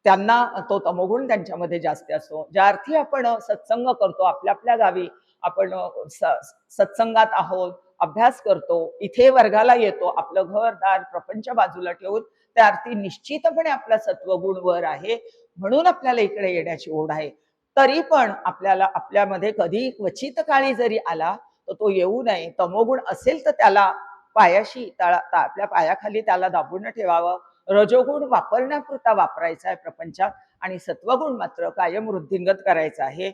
त्यांना तो तमोगुण त्यांच्यामध्ये जास्त असतो. ज्या अर्थी आपण सत्संग करतो, आपल्या आपल्या गावी आपण सत्संगात आहोत, अभ्यास करतो, इथे वर्गाला येतो, आपलं घरदार प्रपंच बाजूला ठेवून त्या अर्थी निश्चितपणे आपला सत्वगुण वर आहे म्हणून आपल्याला इकडे येण्याची ओढ आहे. तरी पण आपल्याला आपल्यामध्ये कधी क्वचित काळी जरी आला तर तो येऊ नये. तमोगुण असेल तर त्याला पायाशी आपल्या पायाखाली त्याला दाबून ठेवावं. रजोगुण वापरण्यापुरता वापरायचा आहे प्रपंचात आणि सत्वगुण मात्र कायम वृद्धिंगत करायचा आहे.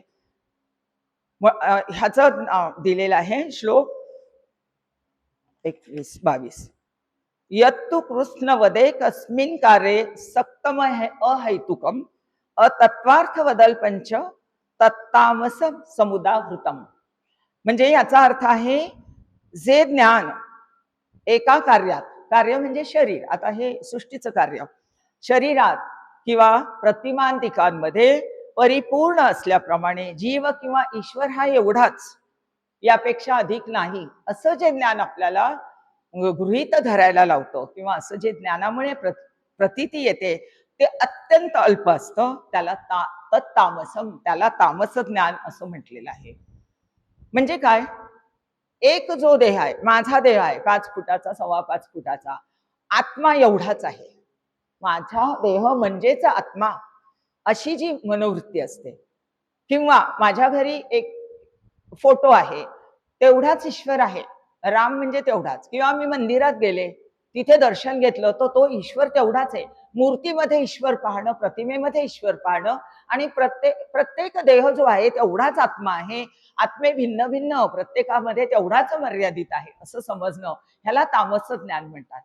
ह्याचं दिलेलं आहे श्लोक 21-22. यत्तु कृष्ण वदे कस्मिन कार्ये सक्तम अहैतुकम अतत्वार्थ वदल पंच तत्तामस समुदावृतम. म्हणजे याचा अर्थ आहे जे ज्ञान एका कार्यात, कार्य म्हणजे शरीर, आता हे सृष्टीचं कार्य, शरीरात किंवा प्रतिमांतिकांमध्ये परिपूर्ण असल्याप्रमाणे जीव किंवा ईश्वर हा एवढाच, यापेक्षा अधिक नाही, असं जे ज्ञान आपल्याला गृहीत धरायला लावतं किंवा असं जे ज्ञानामुळे प्रतीती येते ते अत्यंत अल्प असतं. त्याला तत्तामसम, त्याला तामस ज्ञान असं म्हटलेलं आहे. म्हणजे काय, एक जो देह आहे, माझा देह आहे 5 फुटाचा, 5.25 फुटाचा, आत्मा एवढाच आहे. माझा देह म्हणजेच आत्मा, अशी जी मनोवृत्ती असते. किंवा माझ्या घरी एक फोटो आहे, तेवढाच ईश्वर आहे. राम म्हणजे तेवढाच. किंवा मी मंदिरात गेले, तिथे दर्शन घेतलं, तर तो ईश्वर तेवढाच आहे. मूर्तीमध्ये ईश्वर पाहणं, प्रतिमेमध्ये ईश्वर पाहणं आणि प्रत्येक प्रत्येक देह जो आहे तेवढाच आत्मा आहे. आत्मे भिन्न भिन्न, प्रत्येकामध्ये तेवढाच मर्यादित आहे, असं समजणं, ह्याला तामस ज्ञान म्हणतात.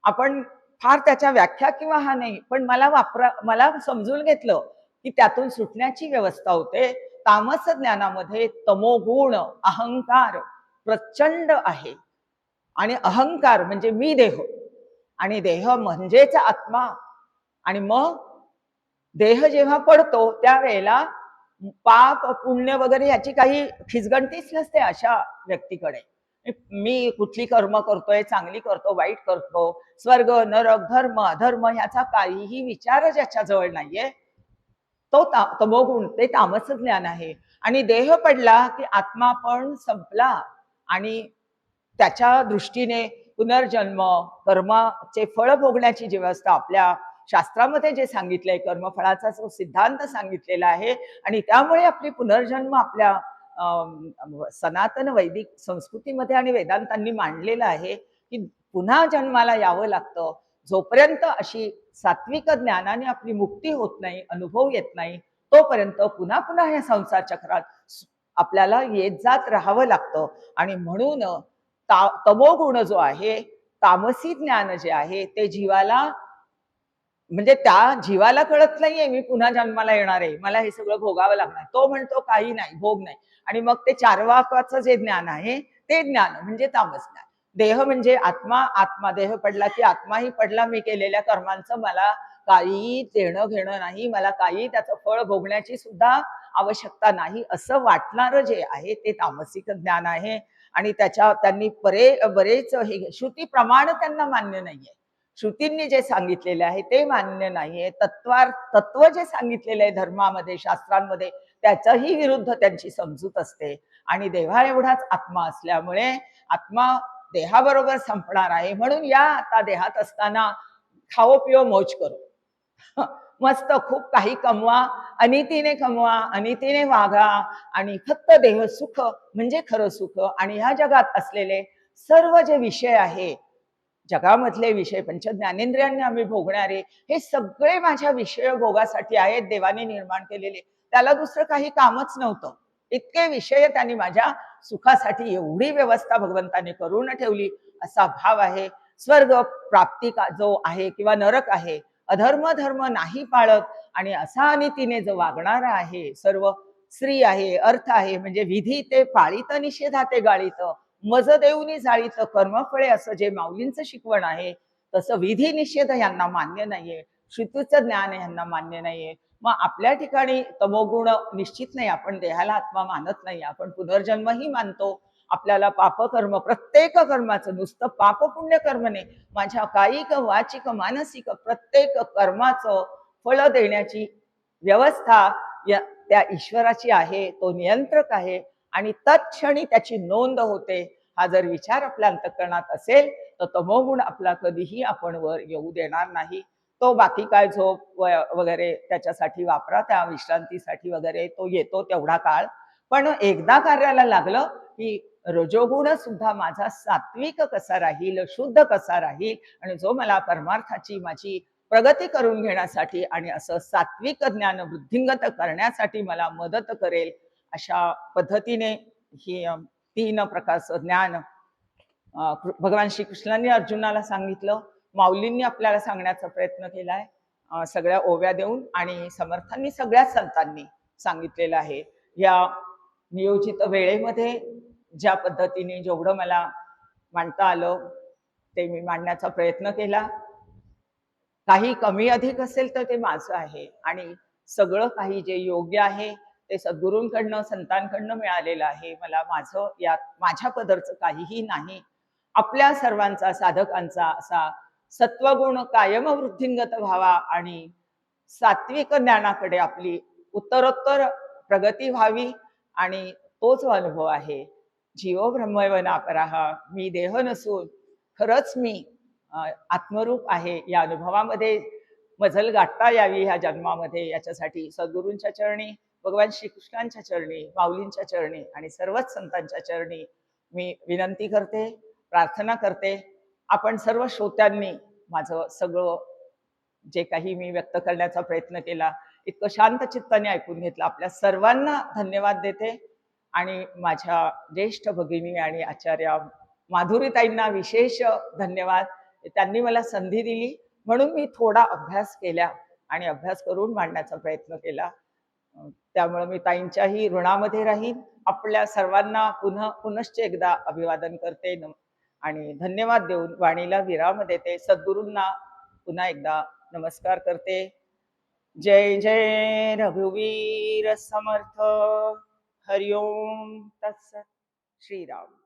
आपण फार त्याच्या व्याख्या किंवा हा नाही, पण मला समजून घेतलं की त्यातून सुटण्याची व्यवस्था होते. तामस ज्ञानामध्ये तमोगुण, अहंकार प्रचंड आहे. आणि अहंकार म्हणजे मी देह, आणि देह म्हणजेच आत्मा. आणि मग देह जेव्हा पडतो त्यावेळेला पाप पुण्य वगैरे याची काही खिचगणतीच नसते अशा व्यक्तीकडे. मी कुठली कर्म करतोय, चांगली करतो, वाईट करतो, स्वर्ग नरक धर्म अधर्म ह्याचा काहीही विचार ज्याच्याजवळ नाहीये, तो तमोगुण, ते तामस ज्ञान आहे. आणि देह पडला की आत्मा पण संपला. आणि त्याच्या दृष्टीने पुनर्जन्म, कर्माचे फळ भोगण्याची जी व्यवस्था आपल्या शास्त्रामध्ये जे सांगितलंय, कर्मफळाचा जो सिद्धांत सांगितलेला आहे, आणि त्यामुळे आपली पुनर्जन्म आपल्या सनातन वैदिक संस्कृतीमध्ये आणि वेदांतांनी मांडलेलं आहे की पुन्हा जन्माला यावं लागतं. जोपर्यंत अशी सात्विक ज्ञानाने आपली मुक्ती होत नाही, अनुभव येत नाही, तोपर्यंत पुन्हा पुन्हा या संसार चक्रात आपल्याला येत जात राहावं लागतं. आणि म्हणून तमोगुण जो आहे, तामसी ज्ञान जे आहे, ते जीवाला, म्हणजे त्या जीवाला कळत नाहीये मी पुन्हा जन्माला येणार आहे, मला हे सगळं भोगावं लागणार. तो म्हणतो काही नाही, भोग नाही. आणि मग ते चार्वाकाचं जे ज्ञान आहे, ते ज्ञान म्हणजे तामस ज्ञान. देह म्हणजे आत्मा, आत्मा देह पडला की आत्माही पडला, मी केलेल्या कर्मांचं मला काही देणं घेणं नाही, मला काही त्याचं फळ भोगण्याची सुद्धा आवश्यकता नाही, असं वाटणारं जे आहे ते तामसिक ज्ञान आहे. आणि त्यांनी बरेच हे श्रुती प्रमाण त्यांना मान्य नाहीये. श्रुतींनी जे सांगितलेले आहे ते मान्य नाहीये. तत्व जे सांगितलेलं आहे धर्मामध्ये, शास्त्रांमध्ये, त्याच्याही विरुद्ध त्यांची समजूत असते. आणि देवा एवढाच आत्मा असल्यामुळे आत्मा देहाबरोबर संपणार आहे, म्हणून या आता देहात असताना खाओ पिओ मौज करो. मस्त खूप काही कमवा, अनितीने कमवा, अनितीने वागा, आणि फक्त देह सुख म्हणजे खरं सुख. आणि ह्या जगात असलेले सर्व जे विषय आहे, जगामधले विषय पंच ज्ञानेंद्रियांनी आम्ही भोगणारे, हे सगळे माझ्या विषय भोगासाठी आहेत, देवाने निर्माण केलेले. त्याला दुसरं काही कामच नव्हतं. इतके विषय त्यांनी माझ्या सुखासाठी, एवढी व्यवस्था भगवंताने करून ठेवली, असा भाव आहे. स्वर्ग प्राप्ती जो आहे किंवा नरक आहे, अधर्म धर्म नाही पाळत आणि असा अनितीने जो वागणारा आहे, सर्व स्त्री आहे, अर्थ आहे, म्हणजे विधी ते पाळीत, निषेधा ते गाळीत, मज देऊनी जाळीत कर्मफळे, असं जे माऊलींचं शिकवण आहे, तसं विधी निषेध यांना मान्य नाहीये, श्रुतीचं ज्ञान यांना मान्य नाहीये. मग आपल्या ठिकाणी तमोगुण निश्चित नाही, आपण देहाला आत्मा मानत नाही, आपण पुनर्जन्मही मानतो. आपल्याला पापकर्म, प्रत्येक कर्माचं, नुसतं पाप पुण्य कर्म नाही, माझ्या कायिक वाचिक मानसिक प्रत्येक कर्माचं फळ देण्याची व्यवस्था त्या ईश्वराची आहे, तो नियंत्रक आहे. आणि तत्क्षणी त्याची नोंद होते. हा जर विचार आपल्या अंतःकरणात असेल तर तमोगुण आपला कधीही आपण वर येऊ देणार नाही. तो बाकी काय झोप वगैरे त्याच्यासाठी वापरा, त्या विश्रांतीसाठी वगैरे तो येतो तेवढा काळ. पण एकदा कार्याला लागलं की रजोगुण सुद्धा माझा सात्विक कसा राहील, शुद्ध कसा राहील, आणि जो मला परमार्थाची माझी प्रगती करून घेण्यासाठी आणि असं सात्विक ज्ञान वृद्धिंगत करण्यासाठी मला मदत करेल, अशा पद्धतीने ही 3 प्रकारचं ज्ञान भगवान श्रीकृष्णांनी अर्जुनाला सांगितलं, माऊलींनी आपल्याला सांगण्याचा प्रयत्न केलाय सगळ्या ओव्या देऊन, आणि समर्थांनी सगळ्याच संतांनी सांगितलेलं आहे. या नियोजित वेळेमध्ये ज्या पद्धतीने जेवढं मला मांडता आलं ते मी मांडण्याचा प्रयत्न केला. काही कमी अधिक असेल तर ते माझं आहे, आणि सगळं काही जे योग्य आहे ते सद्गुरूंकडनं, संतांकडनं मिळालेलं आहे. मला माझं यात माझ्या पदरचं काहीही नाही. आपल्या सर्वांचा, साधकांचा असा सत्वगुण कायम वृद्धिंगत व्हावा आणि सात्विक ज्ञानाकडे आपली उत्तरोत्तर प्रगती व्हावी, आणि तोच अनुभव आहे. जीवो ब्रह्मैव नापराः. मी देह नसून खरंच मी आत्मरूप आहे. या अनुभवामध्ये मजल गाठता यावी ह्या जन्मामध्ये, याच्यासाठी सद्गुरूंच्या चरणी, भगवान श्रीकृष्णांच्या चरणी, माऊलींच्या चरणी आणि सर्वच संतांच्या चरणी मी विनंती करते, प्रार्थना करते. आपण सर्व श्रोत्यांनी माझं सगळं जे काही मी व्यक्त करण्याचा प्रयत्न केला, इतकं शांत चित्ताने ऐकून घेतलं. आपल्या सर्वांना धन्यवाद देते आणि माझ्या ज्येष्ठ भगिनी आणि आचार्या माधुरीताईंना विशेष धन्यवाद. त्यांनी मला संधी दिली म्हणून मी थोडा अभ्यास केला आणि अभ्यास करून मांडण्याचा प्रयत्न केला. त्यामुळे मी ताईंच्याही ऋणामध्ये राहीन. आपल्या सर्वांना पुनश्च एकदा अभिवादन करते आणि धन्यवाद देऊन वाणीला विराम देते. सद्गुरूंना पुन्हा एकदा नमस्कार करते. जय जय रघुवीर समर्थ. हरिओम तत्सत. श्रीराम.